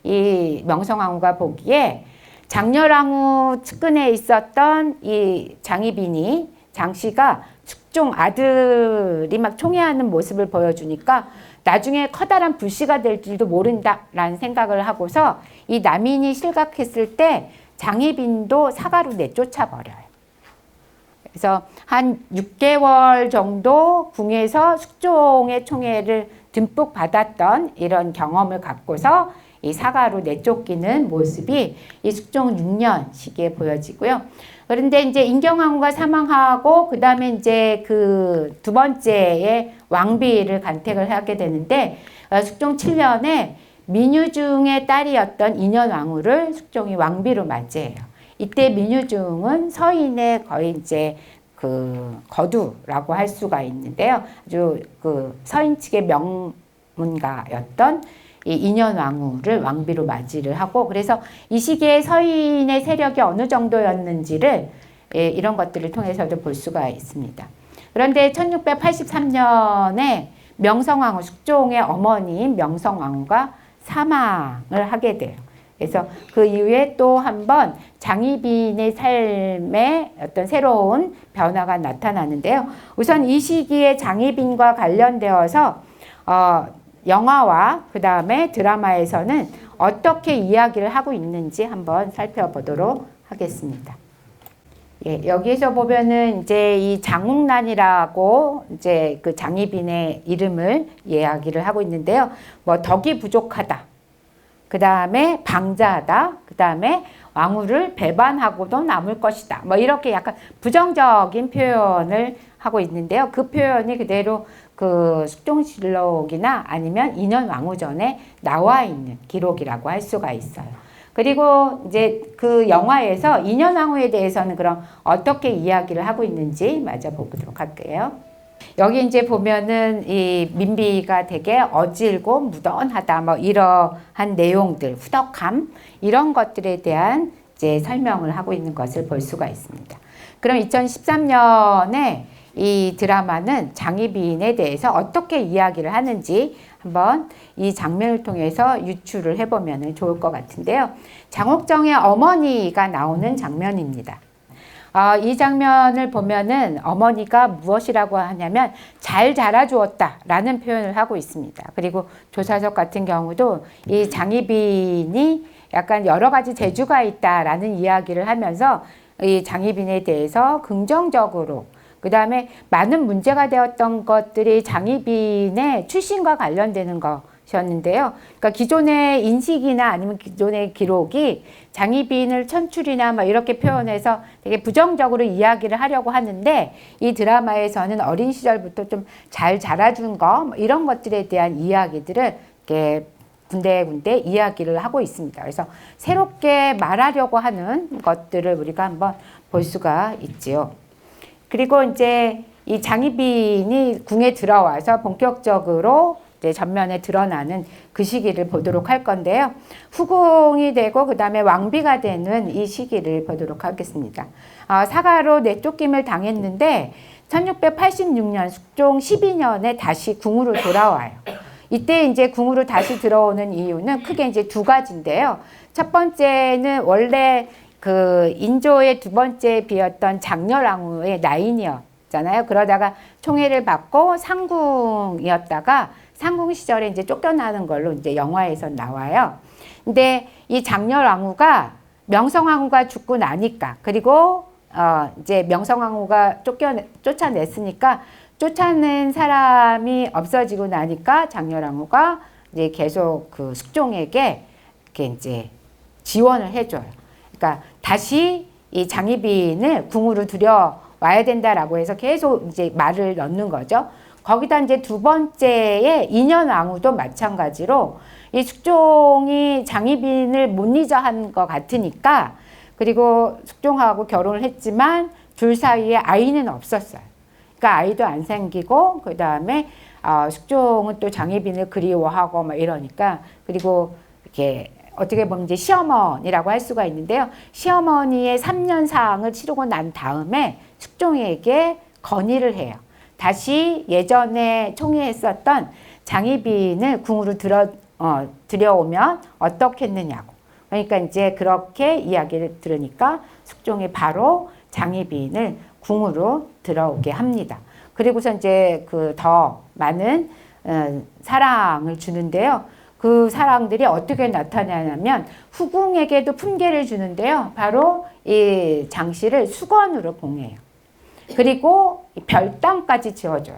이 명성왕후가 보기에 장렬왕후 측근에 있었던 이 장희빈이 장씨가 숙종 아들이 막 총애하는 모습을 보여주니까 나중에 커다란 불씨가 될 줄도 모른다라는 생각을 하고서 이 남인이 실각했을 때 장희빈도 사가로 내쫓아 버려요. 그래서 한 6개월 정도 궁에서 숙종의 총애를 듬뿍 받았던 이런 경험을 갖고서 이 사가로 내쫓기는 모습이 이 숙종 6년 시기에 보여지고요. 그런데 이제 인경왕후가 사망하고 그 다음에 이제 그 두 번째의 왕비를 간택을 하게 되는데 숙종 7년에 민유중의 딸이었던 인현왕후를 숙종이 왕비로 맞이해요. 이때 민유중은 서인의 거의 이제 그 거두라고 할 수가 있는데요. 아주 그 서인 측의 명문가였던 이 인현왕후를 왕비로 맞이를 하고, 그래서 이 시기에 서인의 세력이 어느 정도였는지를 이런 것들을 통해서도 볼 수가 있습니다. 그런데 1683년에 명성왕후, 숙종의 어머니인 명성왕후가 사망을 하게 돼요. 그래서 그 이후에 또 한 번 장희빈의 삶에 어떤 새로운 변화가 나타나는데요. 우선 이 시기에 장희빈과 관련되어서 영화와 그 다음에 드라마에서는 어떻게 이야기를 하고 있는지 한번 살펴보도록 하겠습니다. 예, 여기서 보면은 이제 이 장욱란이라고 이제 그 장희빈의 이름을 이야기를 하고 있는데요. 뭐 덕이 부족하다. 그 다음에 방자하다. 그 다음에 왕후를 배반하고도 남을 것이다. 뭐 이렇게 약간 부정적인 표현을 하고 있는데요. 그 표현이 그대로 그 숙종실록이나 아니면 인현왕후전에 나와 있는 기록이라고 할 수가 있어요. 그리고 이제 그 영화에서 인현왕후에 대해서는 그럼 어떻게 이야기를 하고 있는지 마저 보도록 할게요. 여기 이제 보면은 이 민비가 되게 어질고 무던하다, 뭐 이러한 내용들, 후덕함, 이런 것들에 대한 이제 설명을 하고 있는 것을 볼 수가 있습니다. 그럼 2013년에 이 드라마는 장희빈에 대해서 어떻게 이야기를 하는지 한번 이 장면을 통해서 유추를 해보면 좋을 것 같은데요. 장옥정의 어머니가 나오는 장면입니다. 이 장면을 보면은 어머니가 무엇이라고 하냐면 잘 자라주었다 라는 표현을 하고 있습니다. 그리고 조사석 같은 경우도 이 장희빈이 약간 여러 가지 재주가 있다라는 이야기를 하면서 이 장희빈에 대해서 긍정적으로, 그 다음에 많은 문제가 되었던 것들이 장희빈의 출신과 관련되는 것이었는데요. 그러니까 기존의 인식이나 아니면 기존의 기록이 장희빈을 천출이나 막 이렇게 표현해서 되게 부정적으로 이야기를 하려고 하는데, 이 드라마에서는 어린 시절부터 좀 잘 자라준 거, 뭐 이런 것들에 대한 이야기들을 이렇게 군데군데 이야기를 하고 있습니다. 그래서 새롭게 말하려고 하는 것들을 우리가 한번 볼 수가 있지요. 그리고 이제 이 장희빈이 궁에 들어와서 본격적으로 이제 전면에 드러나는 그 시기를 보도록 할 건데요. 후궁이 되고 그 다음에 왕비가 되는 이 시기를 보도록 하겠습니다. 사가로 내쫓김을 당했는데 1686년 숙종 12년에 다시 궁으로 돌아와요. 이때 이제 궁으로 다시 들어오는 이유는 크게 이제 두 가지인데요. 첫 번째는 원래 그 인조의 두 번째 비였던 장렬왕후의 나인이었잖아요. 그러다가 총애를 받고 상궁이었다가 상궁 시절에 이제 쫓겨나는 걸로 이제 영화에서 나와요. 근데 이 장렬왕후가 명성왕후가 죽고 나니까, 그리고 이제 명성왕후가 쫓아냈으니까 쫓아낸 사람이 없어지고 나니까 장렬왕후가 이제 계속 그 숙종에게 이렇게 이제 지원을 해줘요. 그러니까 다시 이 장희빈을 궁으로 들여와야 된다라고 해서 계속 이제 말을 넣는 거죠. 거기다 이제 두 번째의 인현왕후도 마찬가지로 이 숙종이 장희빈을 못 잊어 한 것 같으니까, 그리고 숙종하고 결혼을 했지만 둘 사이에 아이는 없었어요. 그러니까 아이도 안 생기고, 그 다음에 숙종은 또 장희빈을 그리워하고 막 이러니까, 그리고 이렇게 어떻게 보면 이제 시어머니라고 할 수가 있는데요. 시어머니의 3년 사항을 치르고 난 다음에 숙종에게 건의를 해요. 다시 예전에 총애했었던 장희빈을 궁으로 들여오면 어떻겠느냐고. 그러니까 이제 그렇게 이야기를 들으니까 숙종이 바로 장희빈을 궁으로 들어오게 합니다. 그리고서 이제 그 더 많은 사랑을 주는데요. 그 사랑들이 어떻게 나타나냐면 후궁에게도 품계를 주는데요. 바로 이 장씨를 수건으로 봉해요. 그리고 별당까지 지어줘요.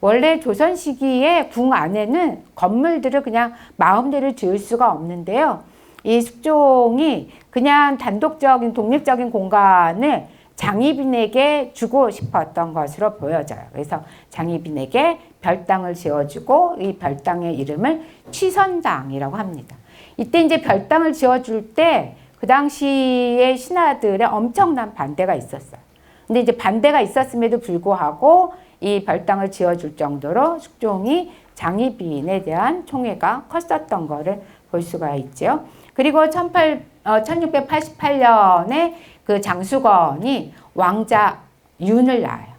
원래 조선 시기에 궁 안에는 건물들을 그냥 마음대로 지을 수가 없는데요. 이 숙종이 그냥 단독적인 독립적인 공간을 장희빈에게 주고 싶었던 것으로 보여져요. 그래서 장희빈에게 별당을 지어주고 이 별당의 이름을 취선당이라고 합니다. 이때 이제 별당을 지어줄 때 그 당시에 신하들의 엄청난 반대가 있었어요. 근데 이제 반대가 있었음에도 불구하고 이 별당을 지어줄 정도로 숙종이 장희빈에 대한 총애가 컸었던 것을 볼 수가 있죠. 그리고 1688년에 그 장수건이 왕자 윤을 낳아요.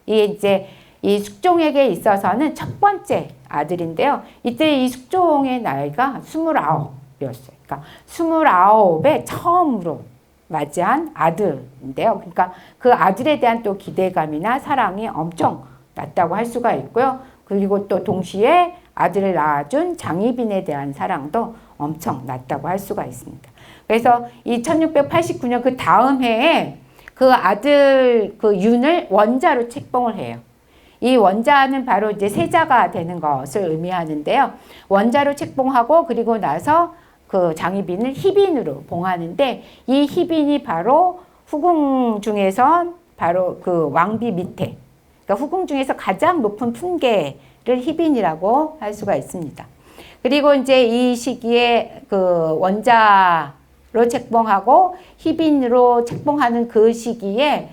이게 이제 이 숙종에게 있어서는 첫 번째 아들인데요. 이때 이 숙종의 나이가 29이었어요. 그러니까 29에 처음으로 맞이한 아들인데요. 그러니까 그 아들에 대한 또 기대감이나 사랑이 엄청 났다고 할 수가 있고요. 그리고 또 동시에 아들을 낳아준 장희빈에 대한 사랑도 엄청 났다고 할 수가 있습니다. 그래서 이 1689년 그 다음 해에 그 아들 그 윤을 원자로 책봉을 해요. 이 원자는 바로 이제 세자가 되는 것을 의미하는데요. 원자로 책봉하고 그리고 나서 그 장희빈을 희빈으로 봉하는데 이 희빈이 바로 후궁 중에서 바로 그 왕비 밑에, 그러니까 후궁 중에서 가장 높은 품계를 희빈이라고 할 수가 있습니다. 그리고 이제 이 시기에 그 원자로 책봉하고 희빈으로 책봉하는 그 시기에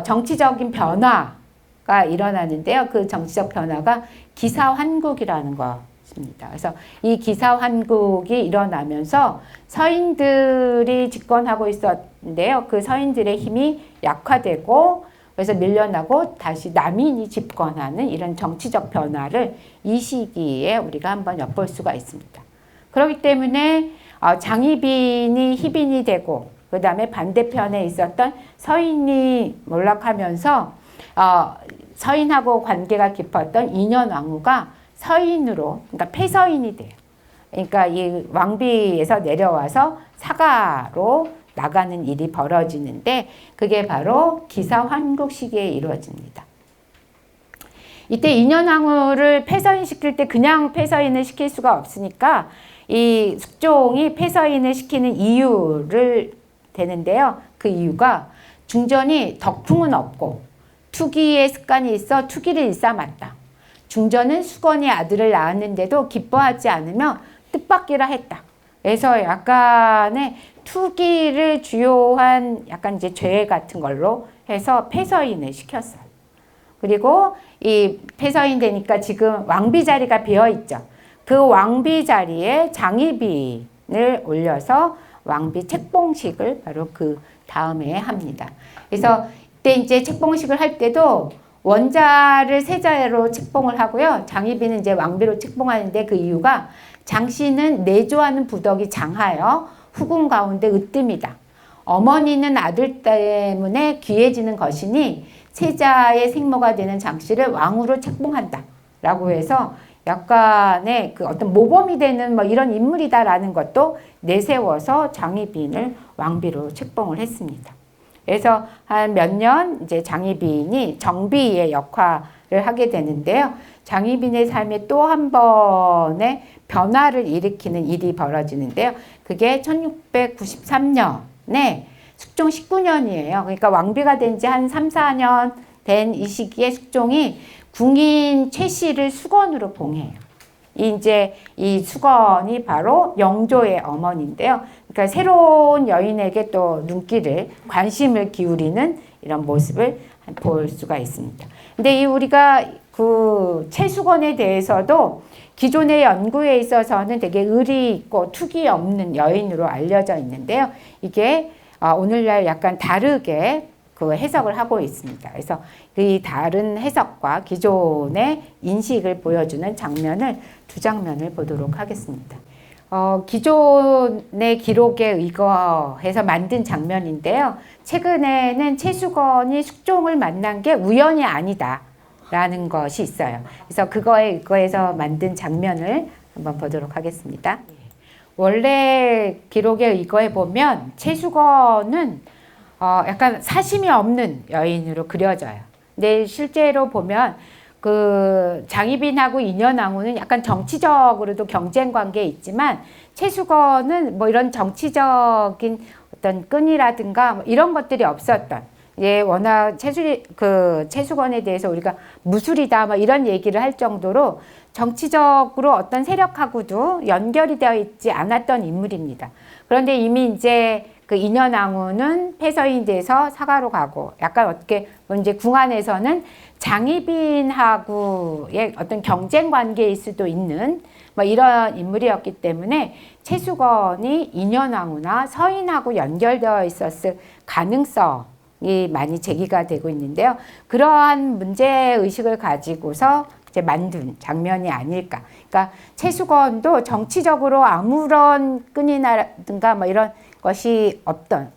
정치적인 변화가 일어나는데요. 그 정치적 변화가 기사환국이라는 것입니다. 그래서 이 기사환국이 일어나면서 서인들이 집권하고 있었는데요. 그 서인들의 힘이 약화되고 그래서 밀려나고 다시 남인이 집권하는 이런 정치적 변화를 이 시기에 우리가 한번 엿볼 수가 있습니다. 그렇기 때문에 장희빈이 희빈이 되고 그 다음에 반대편에 있었던 서인이 몰락하면서 서인하고 관계가 깊었던 인현왕후가 서인으로, 그러니까 폐서인이 돼요. 그러니까 이 왕비에서 내려와서 사가로 나가는 일이 벌어지는데 그게 바로 기사환국 시기에 이루어집니다. 이때 인현왕후를 폐서인 시킬 때 그냥 폐서인을 시킬 수가 없으니까 이 숙종이 폐서인을 시키는 이유를 되는데요. 그 이유가 중전이 덕풍은 없고 투기의 습관이 있어 투기를 일삼았다. 중전은 수건이 아들을 낳았는데도 기뻐하지 않으며 뜻밖이라 했다. 그래서 약간의 투기를 주요한 약간 이제 죄 같은 걸로 해서 폐서인을 시켰어요. 그리고 이 폐서인 되니까 지금 왕비 자리가 비어 있죠. 그 왕비 자리에 장희빈을 올려서 왕비 책봉식을 바로 그 다음에 합니다. 그래서 이때 이제 책봉식을 할 때도 원자를 세자로 책봉을 하고요. 장희빈은 이제 왕비로 책봉하는데 그 이유가 장씨는 내조하는 부덕이 장하여 후궁 가운데 으뜸이다. 어머니는 아들 때문에 귀해지는 것이니 세자의 생모가 되는 장씨를 왕으로 책봉한다. 라고 해서 약간의 그 어떤 모범이 되는 뭐 이런 인물이다라는 것도 내세워서 장희빈을 왕비로 책봉을 했습니다. 그래서 한 몇 년 이제 장희빈이 정비의 역할을 하게 되는데요. 장희빈의 삶에 또 한 번의 변화를 일으키는 일이 벌어지는데요. 그게 1693년에 숙종 19년이에요. 그러니까 왕비가 된 지 한 3, 4년 된 이 시기에 숙종이 궁인 최씨를 수건으로 봉해요. 이제 이 수건이 바로 영조의 어머니인데요. 그러니까 새로운 여인에게 또 눈길을, 관심을 기울이는 이런 모습을 볼 수가 있습니다. 근데 이 우리가 그 최수건에 대해서도 기존의 연구에 있어서는 되게 의리 있고 투기 없는 여인으로 알려져 있는데요. 이게 오늘날 약간 다르게 그 해석을 하고 있습니다. 그래서 이 다른 해석과 기존의 인식을 보여주는 장면을 두 장면을 보도록 하겠습니다. 기존의 기록에 의거해서 만든 장면인데요. 최근에는 최수건이 숙종을 만난 게 우연이 아니다라는 것이 있어요. 그래서 그거에 의거해서 만든 장면을 한번 보도록 하겠습니다. 원래 기록에 의거해 보면 최수건은 약간 사심이 없는 여인으로 그려져요. 근데 실제로 보면 그 장희빈하고 인현왕후는 약간 정치적으로도 경쟁 관계에 있지만 최수건은 뭐 이런 정치적인 어떤 끈이라든가 뭐 이런 것들이 없었던, 예, 워낙 최수건에 대해서 우리가 무술이다 뭐 이런 얘기를 할 정도로 정치적으로 어떤 세력하고도 연결이 되어 있지 않았던 인물입니다. 그런데 이미 이제 그 인현왕후는 폐서인이 돼서 사가로 가고, 약간 어떻게 이제 궁 안에서는 장희빈하고의 어떤 경쟁 관계일 수도 있는 뭐 이런 인물이었기 때문에 최수건이 인현왕후나 서인하고 연결되어 있었을 가능성이 많이 제기가 되고 있는데요. 그러한 문제의식을 가지고서 이제 만든 장면이 아닐까. 그러니까 최수건도 정치적으로 아무런 끈이라든가 뭐 이런 것이 없던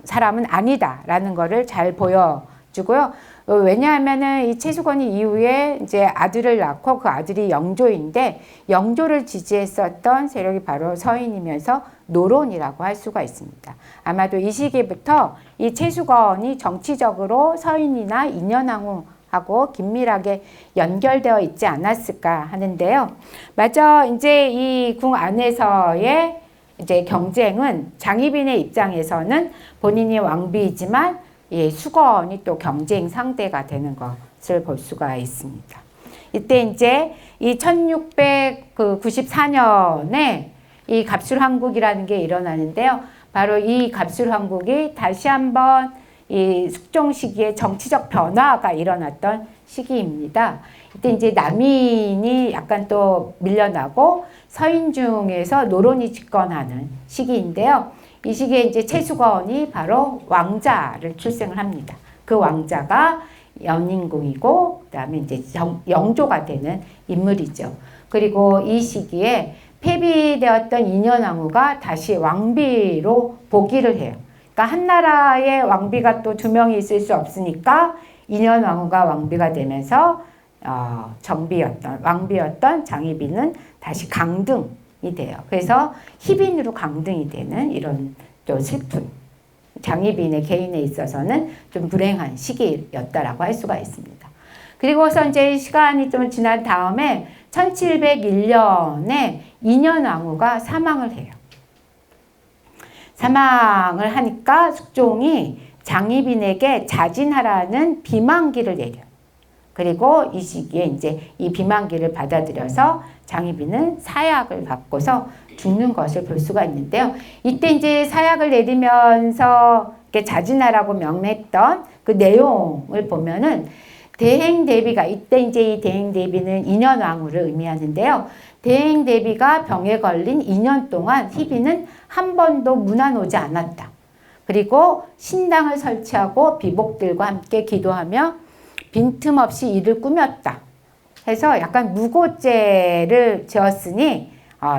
사람은 아니다라는 거를 잘 보여주고요. 왜냐하면은 이 최수건이 이후에 이제 아들을 낳고 그 아들이 영조인데, 영조를 지지했었던 세력이 바로 서인이면서 노론이라고 할 수가 있습니다. 아마도 이 시기부터 이 최수건이 정치적으로 서인이나 인현왕후하고 긴밀하게 연결되어 있지 않았을까 하는데요. 맞아, 이제 이 궁 안에서의 이제 경쟁은 장희빈의 입장에서는 본인이 왕비이지만 예, 수건이 또 경쟁 상대가 되는 것을 볼 수가 있습니다. 이때 이제 이 1694년에 이 갑술황국이라는 게 일어나는데요. 바로 이 갑술황국이 다시 한번 이 숙종 시기에 정치적 변화가 일어났던 시기입니다. 이때 이제 남인이 약간 또 밀려나고 서인 중에서 노론이 집권하는 시기인데요. 이 시기에 이제 최수건이 바로 왕자를 출생을 합니다. 그 왕자가 연인공이고 그다음에 이제 영조가 되는 인물이죠. 그리고 이 시기에 폐비되었던 인현왕후가 다시 왕비로 복위를 해요. 그러니까 한 나라의 왕비가 또 두 명이 있을 수 없으니까 인현왕후가 왕비가 되면서 왕비였던 장희빈은 다시 강등이 돼요. 그래서 희빈으로 강등이 되는 이런 또 슬픈, 장희빈의 개인에 있어서는 좀 불행한 시기였다라고 할 수가 있습니다. 그리고서 이제 시간이 좀 지난 다음에 1701년에 인현왕후가 사망을 해요. 사망을 하니까 숙종이 장희빈에게 자진하라는 비만기를 내려요. 그리고 이 시기에 이제 이 비만기를 받아들여서 장희빈은 사약을 받고서 죽는 것을 볼 수가 있는데요. 이때 이제 사약을 내리면서 이렇게 자진하라고 명했던 그 내용을 보면은 대행대비가, 이때 이제 이 대행대비는 인현왕후를 의미하는데요. 대행대비가 병에 걸린 2년 동안 희빈은 한 번도 문안 오지 않았다. 그리고 신당을 설치하고 비복들과 함께 기도하며 빈틈없이 일을 꾸몄다. 해서 약간 무고죄를 지었으니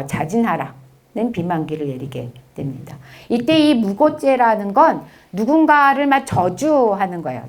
자진하라는 비만기를 내리게 됩니다. 이때 이 무고죄라는 건 누군가를 막 저주하는 거예요.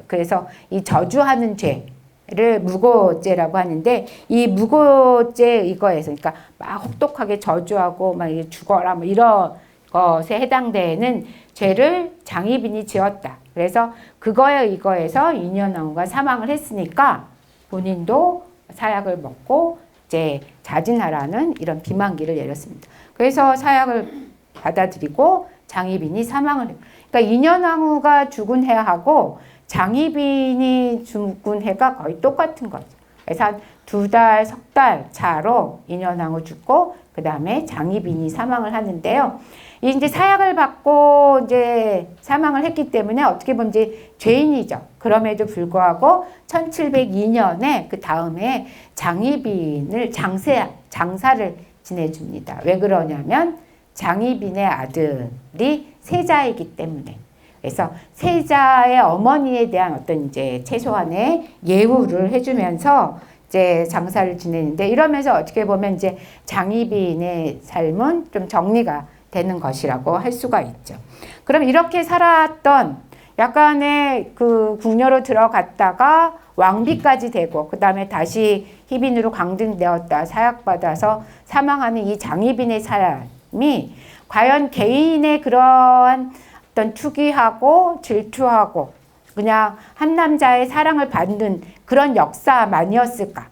그래서 이 저주하는 죄를 무고죄라고 하는데, 이 무고죄 이거에서 그러니까 막 혹독하게 저주하고 막 죽어라 뭐 이런 것에 해당되는 죄를 장희빈이 지었다. 그래서 그거에 의거해서 인현왕후가 사망을 했으니까 본인도 사약을 먹고 이제 자진하라는 이런 비만기를 내렸습니다. 그래서 사약을 받아들이고 장희빈이 사망을 해요. 그러니까 인현왕후가 죽은 해하고 장희빈이 죽은 해가 거의 똑같은 거죠. 그래서 한 2달, 3달 차로 인현왕후 죽고 그 다음에 장희빈이 사망을 하는데요. 이제 사약을 받고 이제 사망을 했기 때문에 어떻게 보면 이제 죄인이죠. 그럼에도 불구하고 1702년에 그 다음에 장희빈을 장사를 지내줍니다. 왜 그러냐면 장희빈의 아들이 세자이기 때문에. 그래서 세자의 어머니에 대한 어떤 이제 최소한의 예우를 해주면서 이제 장사를 지내는데 이러면서 어떻게 보면 이제 장희빈의 삶은 좀 정리가 되는 것이라고 할 수가 있죠. 그럼 이렇게 살았던 약간의 그 궁녀로 들어갔다가 왕비까지 되고 그 다음에 다시 희빈으로 강등되었다 사약받아서 사망하는 이 장희빈의 삶이 과연 개인의 그러한 어떤 투기하고 질투하고 그냥 한 남자의 사랑을 받는 그런 역사만이었을까?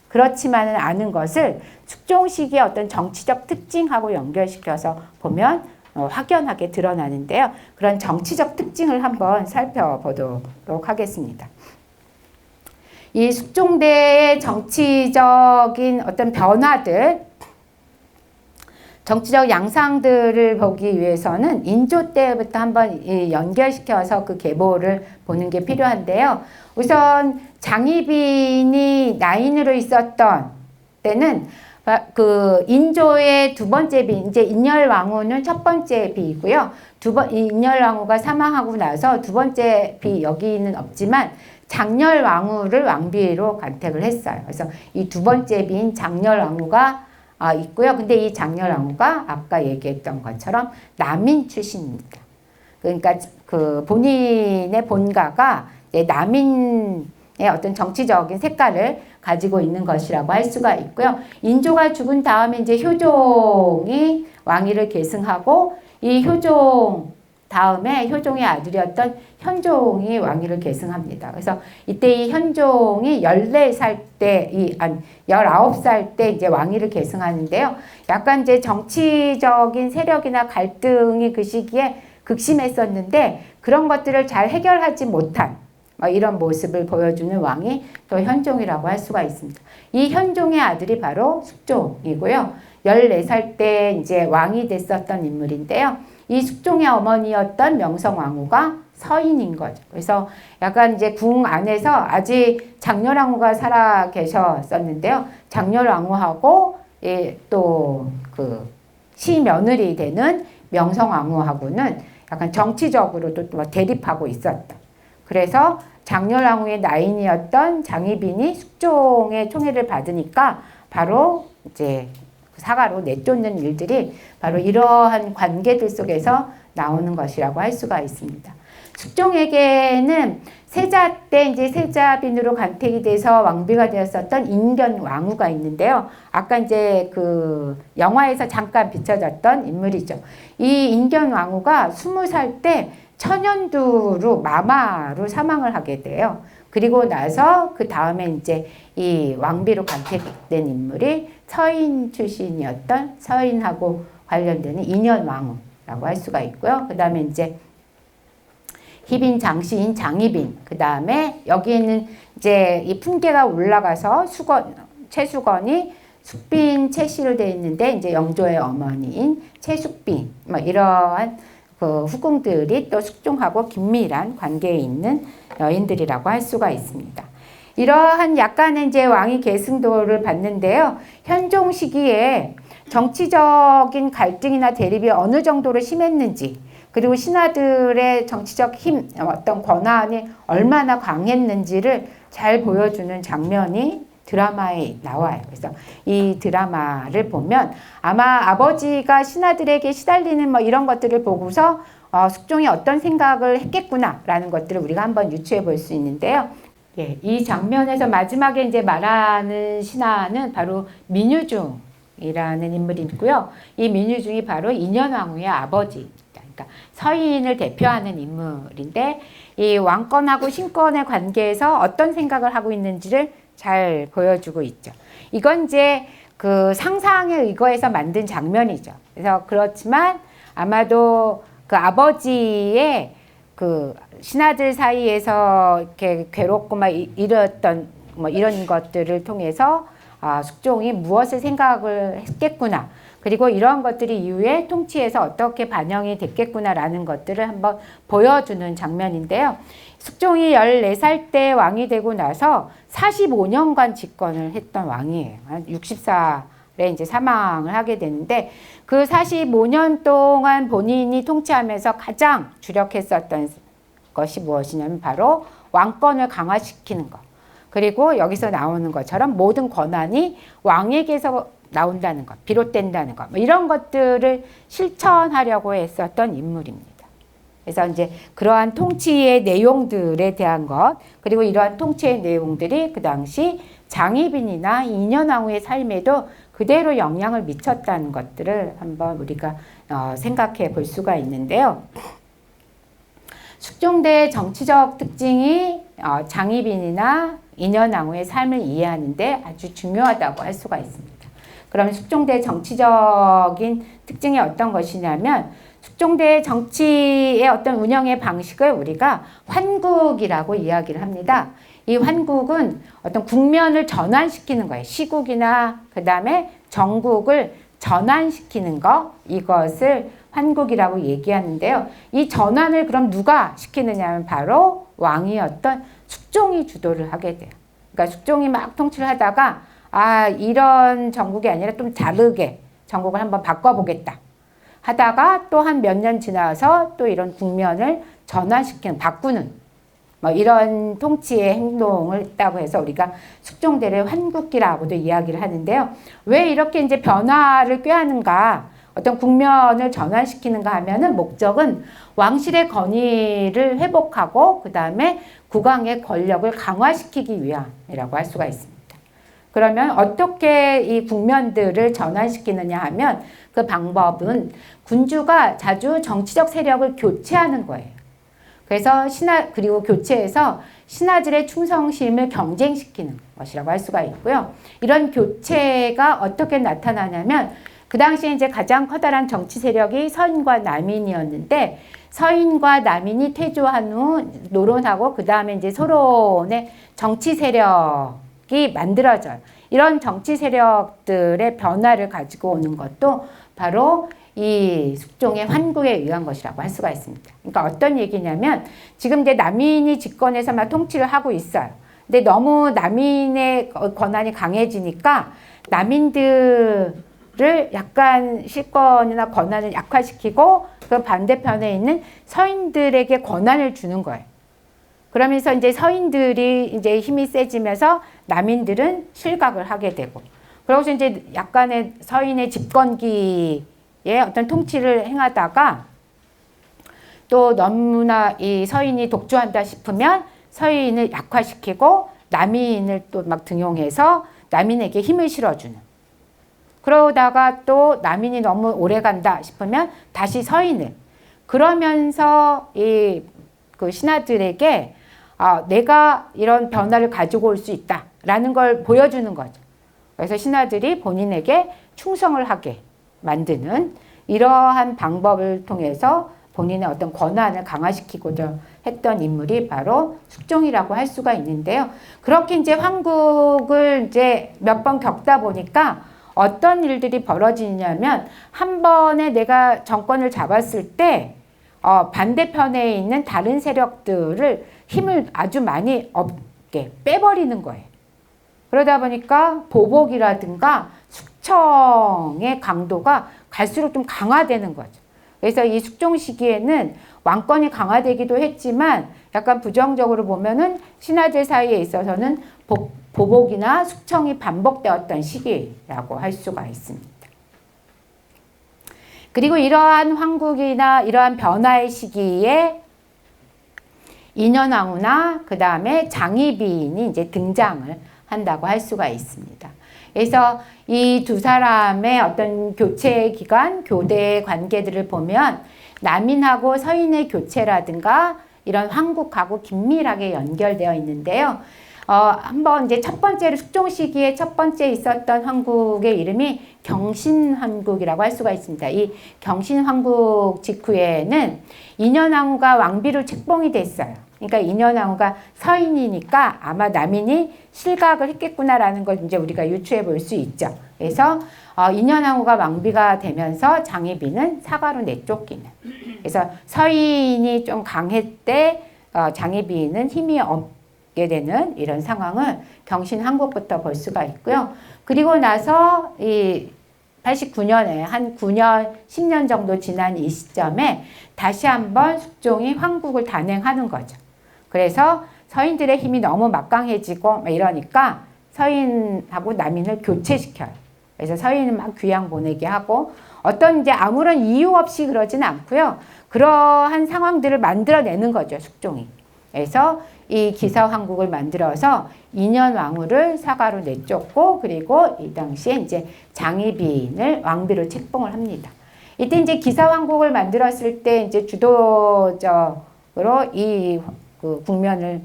그렇지만은 않은 것을 숙종시기의 어떤 정치적 특징하고 연결시켜서 보면 확연하게 드러나는데요. 그런 정치적 특징을 한번 살펴보도록 하겠습니다. 이 숙종대의 정치적인 어떤 변화들, 정치적 양상들을 보기 위해서는 인조 때부터 한번 연결시켜서 그 계보를 보는 게 필요한데요. 우선 장희빈이 나인으로 있었던 때는 그 인조의 두 번째 비, 이제 인열왕후는 첫 번째 비이고요. 인열왕후가 사망하고 나서 두 번째 비 여기는 없지만 장렬왕후를 왕비로 간택을 했어요. 그래서 이 두 번째 비인 장렬왕후가 있고요. 근데 이 장렬왕후가 아까 얘기했던 것처럼 남인 출신입니다. 그러니까 그 본인의 본가가 남인의 어떤 정치적인 색깔을 가지고 있는 것이라고 할 수가 있고요. 인조가 죽은 다음에 이제 효종이 왕위를 계승하고 이 효종 다음에 효종의 아들이었던 현종이 왕위를 계승합니다. 그래서 이때 이 현종이 14살 때, 19살 때 이제 왕위를 계승하는데요. 약간 이제 정치적인 세력이나 갈등이 그 시기에 극심했었는데 그런 것들을 잘 해결하지 못한 이런 모습을 보여주는 왕이 또 현종이라고 할 수가 있습니다. 이 현종의 아들이 바로 숙종이고요. 14살 때 이제 왕이 됐었던 인물인데요. 이 숙종의 어머니였던 명성왕후가 서인인 거죠. 그래서 약간 이제 궁 안에서 아직 장렬왕후가 살아 계셨었는데요. 장렬왕후하고 또 그 시며느리 되는 명성왕후하고는 약간 정치적으로도 또 대립하고 있었다. 그래서 장렬왕후의 나인이었던 장희빈이 숙종의 총애를 받으니까 바로 이제 사가로 내쫓는 일들이 바로 이러한 관계들 속에서 나오는 것이라고 할 수가 있습니다. 숙종에게는 세자 때 이제 세자빈으로 간택이 돼서 왕비가 되었었던 인견왕후가 있는데요. 아까 이제 그 영화에서 잠깐 비춰졌던 인물이죠. 이 인견왕후가 20살 때 천연두로 마마로 사망을 하게 돼요. 그리고 나서 그 다음에 이제 이 왕비로 간택된 인물이 서인 출신이었던 서인하고 관련되는 인현왕후라고 할 수가 있고요. 그 다음에 이제 희빈 장씨인 장희빈, 그 다음에 여기에는 이제 이 품계가 올라가서 최수건이 숙빈 최씨로 되어 있는데 이제 영조의 어머니인 최숙빈, 이러한 그 후궁들이 또 숙종하고 긴밀한 관계에 있는 여인들이라고 할 수가 있습니다. 이러한 약간의 이제 왕위 계승도를 봤는데요. 현종 시기에 정치적인 갈등이나 대립이 어느 정도로 심했는지, 그리고 신하들의 정치적 힘, 어떤 권한이 얼마나 강했는지를 잘 보여주는 장면이 드라마에 나와요. 그래서 이 드라마를 보면 아마 아버지가 신하들에게 시달리는 이런 것들을 보고서 숙종이 어떤 생각을 했겠구나라는 것들을 우리가 한번 유추해 볼 수 있는데요. 예, 이 장면에서 마지막에 이제 말하는 신하는 바로 민유중이라는 인물이 있고요. 이 민유중이 바로 인현왕후의 아버지. 그러니까 서인을 대표하는 인물인데 이 왕권하고 신권의 관계에서 어떤 생각을 하고 있는지를 잘 보여주고 있죠. 이건 이제 그 상상에 의거해서 만든 장면이죠. 그래서 그렇지만 아마도 그 아버지의 그 신하들 사이에서 이렇게 괴롭고 이랬던 이런 것들을 통해서 숙종이 무엇을 생각을 했겠구나. 그리고 이러한 것들이 이후에 통치에서 어떻게 반영이 됐겠구나라는 것들을 한번 보여주는 장면인데요. 숙종이 14살 때 왕이 되고 나서 45년간 집권을 했던 왕이에요. 60살에 이제 사망을 하게 되는데 그 45년 동안 본인이 통치하면서 가장 주력했었던 것이 무엇이냐면 바로 왕권을 강화시키는 것. 그리고 여기서 나오는 것처럼 모든 권한이 왕에게서 나온다는 것, 비롯된다는 것, 뭐 이런 것들을 실천하려고 했었던 인물입니다. 그래서 이제 그러한 통치의 내용들에 대한 것, 그리고 이러한 통치의 내용들이 그 당시 장희빈이나 인현왕후의 삶에도 그대로 영향을 미쳤다는 것들을 한번 우리가 생각해 볼 수가 있는데요. 숙종대의 정치적 특징이 장희빈이나 인현왕후의 삶을 이해하는데 아주 중요하다고 할 수가 있습니다. 그럼 숙종대의 정치적인 특징이 어떤 것이냐면 숙종대의 정치의 어떤 운영의 방식을 우리가 환국이라고 이야기를 합니다. 이 환국은 어떤 국면을 전환시키는 거예요. 시국이나 그 다음에 정국을 전환시키는 거, 이것을 환국이라고 얘기하는데요. 이 전환을 그럼 누가 시키느냐 하면 바로 왕이었던 숙종이 주도를 하게 돼요. 그러니까 숙종이 막 통치를 하다가 이런 정국이 아니라 좀 다르게 정국을 한번 바꿔보겠다 하다가 또 한 몇 년 지나서 또 이런 국면을 전환시키는, 바꾸는 뭐 이런 통치의 행동을 했다고 해서 우리가 숙종대를 환국기라고도 이야기를 하는데요. 왜 이렇게 이제 변화를 꾀하는가, 어떤 국면을 전환시키는가 하면은 목적은 왕실의 권위를 회복하고 그 다음에 국왕의 권력을 강화시키기 위함이라고 할 수가 있습니다. 그러면 어떻게 이 국면들을 전환시키느냐 하면 그 방법은 군주가 자주 정치적 세력을 교체하는 거예요. 그래서 그리고 교체해서 신하들의 충성심을 경쟁시키는 것이라고 할 수가 있고요. 이런 교체가 어떻게 나타나냐면 그 당시에 이제 가장 커다란 정치 세력이 서인과 남인이었는데 서인과 남인이 퇴조한 후 노론하고 그 다음에 이제 서론의 정치 세력이 만들어져요. 이런 정치 세력들의 변화를 가지고 오는 것도 바로 이 숙종의 환국에 의한 것이라고 할 수가 있습니다. 그러니까 어떤 얘기냐면 지금 이제 남인이 집권해서 막 통치를 하고 있어요. 근데 너무 남인의 권한이 강해지니까 남인들을 약간 실권이나 권한을 약화시키고 그 반대편에 있는 서인들에게 권한을 주는 거예요. 그러면서 이제 서인들이 이제 힘이 세지면서 남인들은 실각을 하게 되고, 그러고서 이제 약간의 서인의 집권기에 어떤 통치를 행하다가 또 너무나 이 서인이 독주한다 싶으면 서인을 약화시키고 남인을 또 막 등용해서 남인에게 힘을 실어주는. 그러다가 또 남인이 너무 오래 간다 싶으면 다시 서인을. 그러면서 그 신하들에게 내가 이런 변화를 가지고 올 수 있다라는 걸 보여주는 거죠. 그래서 신하들이 본인에게 충성을 하게 만드는 이러한 방법을 통해서 본인의 어떤 권한을 강화시키고자 했던 인물이 바로 숙종이라고 할 수가 있는데요. 그렇게 이제 황국을 이제 몇 번 겪다 보니까 어떤 일들이 벌어지냐면 한 번에 내가 정권을 잡았을 때 반대편에 있는 다른 세력들을 힘을 아주 많이 없게 빼버리는 거예요. 그러다 보니까 보복이라든가 숙청의 강도가 갈수록 좀 강화되는 거죠. 그래서 이 숙종 시기에는 왕권이 강화되기도 했지만 약간 부정적으로 보면은 신하들 사이에 있어서는 보복이나 숙청이 반복되었던 시기라고 할 수가 있습니다. 그리고 이러한 황국이나 이러한 변화의 시기에 인현왕후나 그 다음에 장희빈이 이제 등장을 한다고 할 수가 있습니다. 그래서 이 두 사람의 어떤 교체 기간, 교대 관계들을 보면 남인하고 서인의 교체라든가 이런 황국하고 긴밀하게 연결되어 있는데요. 한번 이제 첫 번째로 숙종 시기에 첫 번째 있었던 황국의 이름이 경신황국이라고 할 수가 있습니다. 이 경신황국 직후에는 인현왕후가 왕비로 책봉이 됐어요. 그러니까 인현왕후가 서인이니까 아마 남인이 실각을 했겠구나라는 걸 이제 우리가 유추해 볼 수 있죠. 그래서 인현왕후가 왕비가 되면서 장희빈은 사가로 내쫓기는. 그래서 서인이 좀 강했대 장희빈은 힘이 없게 되는 이런 상황을 경신황국부터 볼 수가 있고요. 그리고 나서 이 89년에 한 9년, 10년 정도 지난 이 시점에 다시 한번 숙종이 황국을 단행하는 거죠. 그래서 서인들의 힘이 너무 막강해지고 막 이러니까 서인하고 남인을 교체시켜요. 그래서 서인은 막 귀양 보내게 하고 어떤 이제 아무런 이유 없이 그러지는 않고요. 그러한 상황들을 만들어내는 거죠, 숙종이. 그래서 이 기사왕국을 만들어서 인현왕후를 사가로 내쫓고 그리고 이 당시에 이제 장희빈을 왕비로 책봉을 합니다. 이때 이제 기사왕국을 만들었을 때 이제 주도적으로 이 그 국면을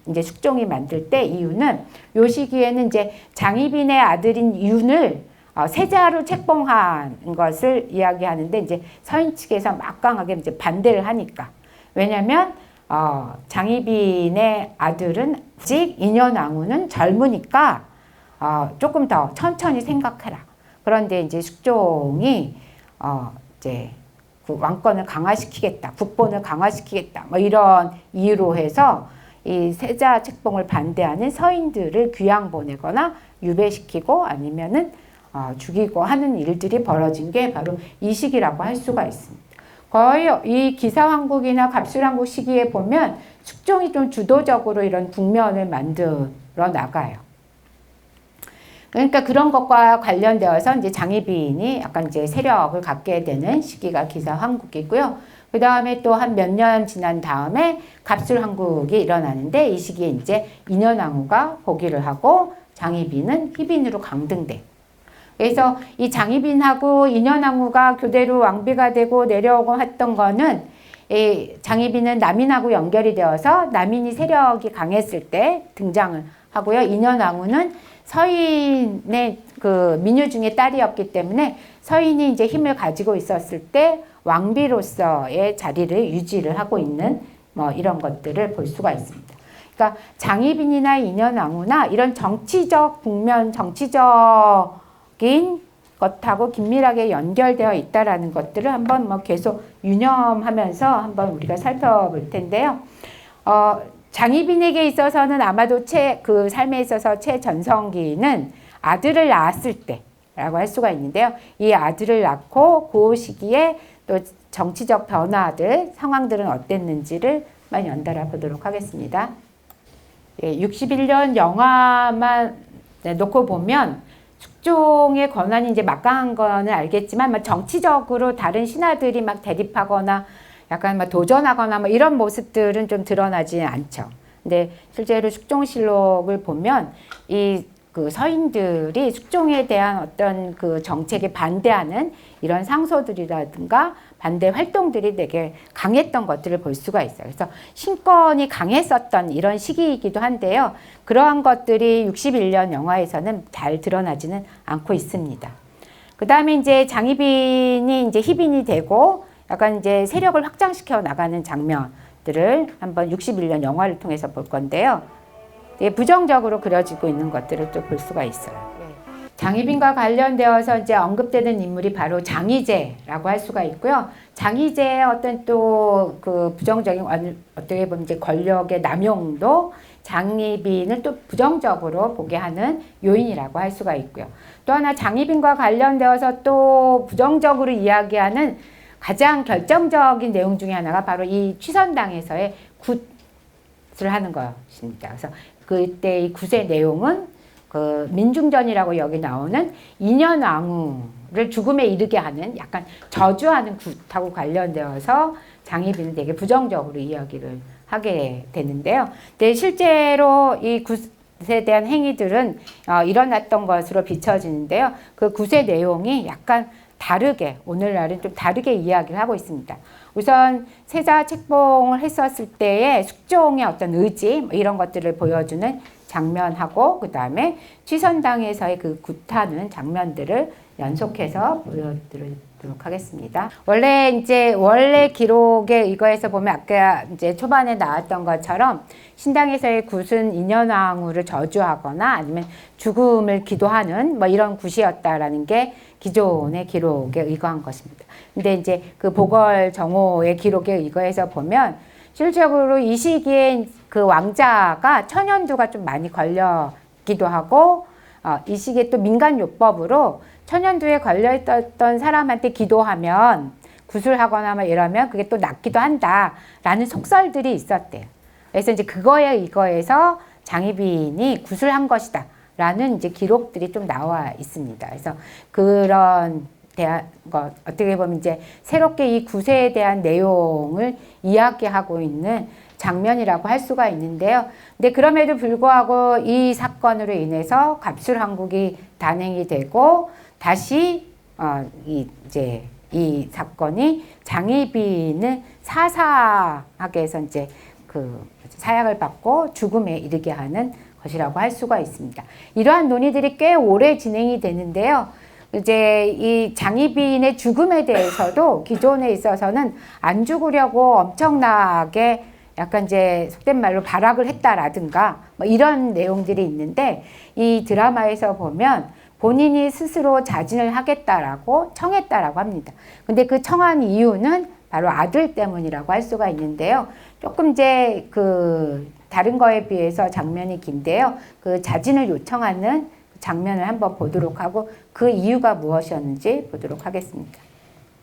이제 숙종이 만들 때 이유는 요 시기에는 이제 장희빈의 아들인 윤을 세자로 책봉한 것을 이야기하는데 이제 서인 측에서 막강하게 이제 반대를 하니까. 왜냐면 장희빈의 아들은 아직 인현왕후는 젊으니까 조금 더 천천히 생각해라. 그런데 이제 숙종이 이제 그 왕권을 강화시키겠다, 국본을 강화시키겠다, 뭐 이런 이유로 해서 이 세자 책봉을 반대하는 서인들을 귀양 보내거나 유배시키고 아니면은 죽이고 하는 일들이 벌어진 게 바로 이 시기라고 할 수가 있습니다. 거의 이 기사왕국이나 갑술왕국 시기에 보면 숙종이 좀 주도적으로 이런 국면을 만들어 나가요. 그러니까 그런 것과 관련되어서 이제 장희빈이 약간 이제 세력을 갖게 되는 시기가 기사왕국이고요. 그 다음에 또 한 몇 년 지난 다음에 갑술왕국이 일어나는데 이 시기에 이제 인현왕후가 포기를 하고 장희빈은 희빈으로 강등돼. 그래서 이 장희빈하고 인현왕후가 교대로 왕비가 되고 내려오고 했던 거는 이 장희빈은 남인하고 연결이 되어서 남인이 세력이 강했을 때 등장을 하고요. 인현왕후는 서인의 그 민유 중에 딸이었기 때문에 서인이 이제 힘을 가지고 있었을 때 왕비로서의 자리를 유지를 하고 있는 뭐 이런 것들을 볼 수가 있습니다. 그러니까 장희빈이나 인현왕후나 이런 정치적 국면, 정치적인 것하고 긴밀하게 연결되어 있다라는 것들을 한번 뭐 계속 유념하면서 한번 우리가 살펴볼 텐데요. 장희빈에게 있어서는 아마도 그 삶에 있어서 최전성기는 아들을 낳았을 때라고 할 수가 있는데요. 이 아들을 낳고 그 시기에 또 정치적 변화들, 상황들은 어땠는지를 많이 연달아 보도록 하겠습니다. 61년 영화만 놓고 보면 숙종의 권한이 이제 막강한 거는 알겠지만 정치적으로 다른 신하들이 막 대립하거나 약간 막 도전하거나 뭐 이런 모습들은 좀 드러나지 않죠. 근데 실제로 숙종실록을 보면 이 그 서인들이 숙종에 대한 어떤 그 정책에 반대하는 이런 상소들이라든가 반대 활동들이 되게 강했던 것들을 볼 수가 있어요. 그래서 신권이 강했었던 이런 시기이기도 한데요. 그러한 것들이 61년 영화에서는 잘 드러나지는 않고 있습니다. 그 다음에 이제 장희빈이 이제 희빈이 되고 약간 이제 세력을 확장시켜 나가는 장면들을 한번 61년 영화를 통해서 볼 건데요. 되게 부정적으로 그려지고 있는 것들을 또 볼 수가 있어요. 장희빈과 관련되어서 이제 언급되는 인물이 바로 장희제라고 할 수가 있고요. 장희제의 어떤 또 그 부정적인 어떻게 보면 이제 권력의 남용도 장희빈을 또 부정적으로 보게 하는 요인이라고 할 수가 있고요. 또 하나 장희빈과 관련되어서 또 부정적으로 이야기하는 가장 결정적인 내용 중에 하나가 바로 이 취선당에서의 굿을 하는 것입니다. 그래서 그때 이 굿의 내용은 그 민중전이라고 여기 나오는 인현왕후를 죽음에 이르게 하는 약간 저주하는 굿하고 관련되어서 장희빈은 되게 부정적으로 이야기를 하게 되는데요. 근데 실제로 이 굿에 대한 행위들은 일어났던 것으로 비춰지는데요. 그 굿의 내용이 약간 다르게 오늘날은 좀 다르게 이야기를 하고 있습니다. 우선 세자 책봉을 했었을 때의 숙종의 어떤 의지 뭐 이런 것들을 보여주는 장면하고 그 다음에 취선당에서의 그 굿하는 장면들을 연속해서 보여드리도록 하겠습니다. 원래 기록에 이거에서 보면 아까 이제 초반에 나왔던 것처럼 신당에서의 굿은 인현왕후를 저주하거나 아니면 죽음을 기도하는 뭐 이런 굿이었다라는 게 기존의 기록에 의거한 것입니다. 근데 이제 그 보궐 정호의 기록에 의거해서 보면 실질적으로 이 시기에 그 왕자가 천연두가 좀 많이 걸렸기도 하고 이 시기에 또 민간요법으로 천연두에 걸려있던 사람한테 기도하면 구술하거나 막 이러면 그게 또 낫기도 한다라는 속설들이 있었대요. 그래서 이제 그거에 이거에서 장희빈이 구술한 것이다 라는 이제 기록들이 좀 나와 있습니다. 그래서 그런 어떻게 보면 이제 새롭게 이 구세에 대한 내용을 이야기하고 있는 장면이라고 할 수가 있는데요. 근데 그럼에도 불구하고 이 사건으로 인해서 갑술한국이 단행이 되고 다시 이 사건이 장희빈을 사사하게 해서 이제 그 사약을 받고 죽음에 이르게 하는 것이라고 할 수가 있습니다. 이러한 논의들이 꽤 오래 진행이 되는데요. 이제 이 장희빈의 죽음에 대해서도 기존에 있어서는 안 죽으려고 엄청나게 약간 이제 속된 말로 발악을 했다라든가 뭐 이런 내용들이 있는데 이 드라마에서 보면 본인이 스스로 자진을 하겠다라고 청했다라고 합니다. 근데 그 청한 이유는 바로 아들 때문이라고 할 수가 있는데요. 조금 이제 그 다른 거에 비해서 장면이 긴데요. 그 자진을 요청하는 장면을 한번 보도록 하고 그 이유가 무엇이었는지 보도록 하겠습니다.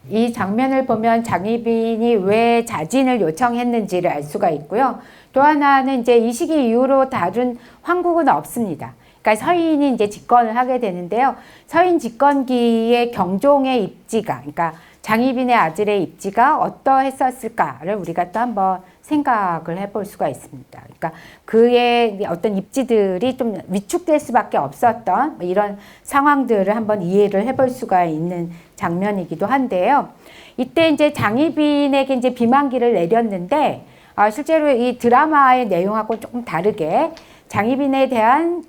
이 장면을 보면 장희빈이 왜 자진을 요청했는지를 알 수가 있고요. 또 하나는 이제 이 시기 이후로 다른 황국은 없습니다. 그러니까 서인이 이제 집권을 하게 되는데요. 서인 집권기의 경종의 입지가, 그러니까 장희빈의 아들의 입지가 어떠했었을까를 우리가 또 한번 생각을 해볼 수가 있습니다. 그러니까 그의 어떤 입지들이 좀 위축될 수밖에 없었던 이런 상황들을 한번 이해를 해볼 수가 있는 장면이기도 한데요. 이때 이제 장희빈에게 이제 비만기를 내렸는데 실제로 이 드라마의 내용하고 조금 다르게 장희빈에 대한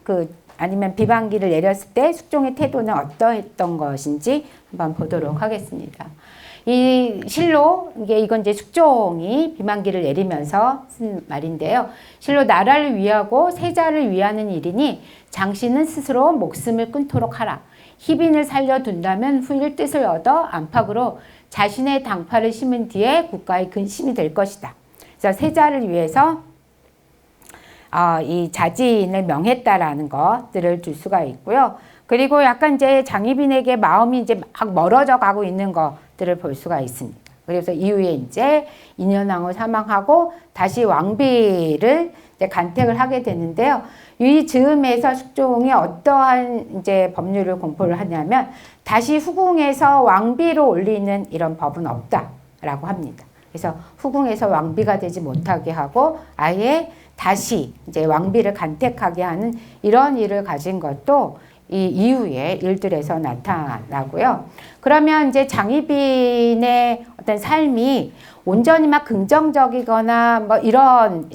아니면 비방기를 내렸을 때 숙종의 태도는 어떠했던 것인지 한번 보도록 하겠습니다. 이 실로 이건 이제 숙종이 비만기를 내리면서 쓴 말인데요. 실로 나라를 위하고 세자를 위하는 일이니 장씨는 스스로 목숨을 끊도록 하라. 희빈을 살려둔다면 후일 뜻을 얻어 안팎으로 자신의 당파를 심은 뒤에 국가의 근심이 될 것이다. 그래서 세자를 위해서 이 자진을 명했다라는 것들을 줄 수가 있고요. 그리고 약간 이제 장희빈에게 마음이 이제 막 멀어져 가고 있는 것들을 볼 수가 있습니다. 그래서 이후에 이제 인현왕후 사망하고 다시 왕비를 이제 간택을 하게 되는데요. 이 즈음에서 숙종이 어떠한 이제 법률을 공포를 하냐면 다시 후궁에서 왕비로 올리는 이런 법은 없다라고 합니다. 그래서 후궁에서 왕비가 되지 못하게 하고 아예 다시 이제 왕비를 간택하게 하는 이런 일을 가진 것도 이 이후의 일들에서 나타나고요. 그러면 이제 장희빈의 어떤 삶이 온전히 막 긍정적이거나 뭐 이런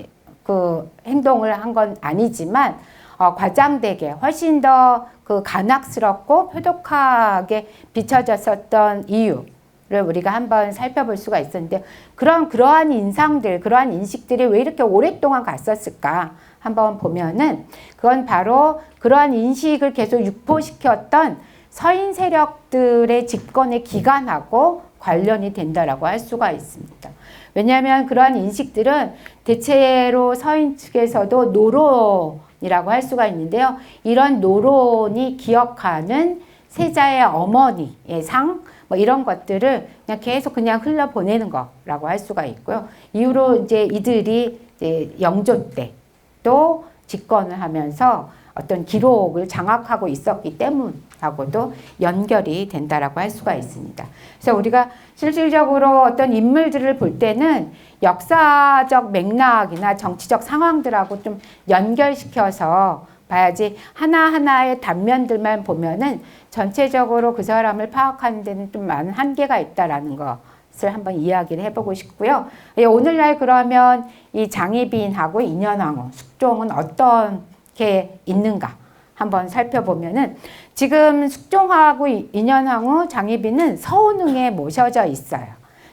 그 행동을 한 건 아니지만 과장되게 훨씬 더 그 간악스럽고 표독하게 비춰졌었던 이유를 우리가 한번 살펴볼 수가 있었는데 그러한 인상들, 그러한 인식들이 왜 이렇게 오랫동안 갔었을까? 한번 보면은 그건 바로 그러한 인식을 계속 유포시켰던 서인 세력들의 집권의 기간하고 관련이 된다라고 할 수가 있습니다. 왜냐하면 그러한 인식들은 대체로 서인 측에서도 노론이라고 할 수가 있는데요. 이런 노론이 기억하는 세자의 어머니의 상, 뭐 이런 것들을 그냥 계속 그냥 흘려보내는 거라고 할 수가 있고요. 이후로 이제 이들이 이제 영조 때 또 집권을 하면서 어떤 기록을 장악하고 있었기 때문하고도 연결이 된다라고 할 수가 있습니다. 그래서 우리가 실질적으로 어떤 인물들을 볼 때는 역사적 맥락이나 정치적 상황들하고 좀 연결시켜서 봐야지 하나하나의 단면들만 보면은 전체적으로 그 사람을 파악하는 데는 좀 많은 한계가 있다라는 것을 한번 이야기를 해보고 싶고요. 오늘날 그러면 이 장희빈하고 인현왕후, 숙종은 어떻게 있는가 한번 살펴보면은 지금 숙종하고 인현왕후, 장희빈은 서운흥에 모셔져 있어요.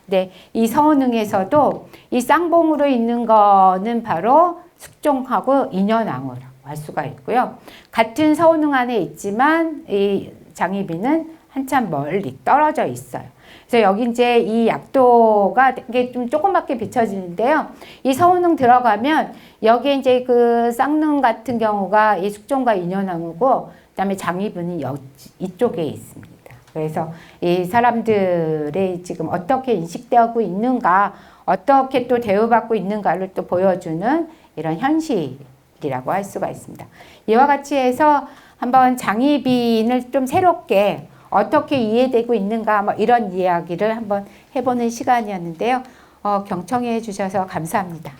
근데 이 서운흥에서도 이 쌍봉으로 있는 거는 바로 숙종하고 인현왕후라고 할 수가 있고요. 같은 서운흥 안에 있지만 이 장희빈은 한참 멀리 떨어져 있어요. 그래서 여기 이제 이 약도가 이게 좀 조그맣게 비춰지는데요. 이 서운흥 들어가면 여기에 이제 그 쌍릉 같은 경우가 이 숙종과 인현왕후고 그다음에 장희빈은 이쪽에 있습니다. 그래서 이 사람들이 지금 어떻게 인식되고 있는가 어떻게 또 대우받고 있는가를 또 보여주는 이런 현실이라고 할 수가 있습니다. 이와 같이 해서 한번 장희빈을 좀 새롭게 어떻게 이해되고 있는가 뭐 이런 이야기를 한번 해보는 시간이었는데요. 경청해 주셔서 감사합니다.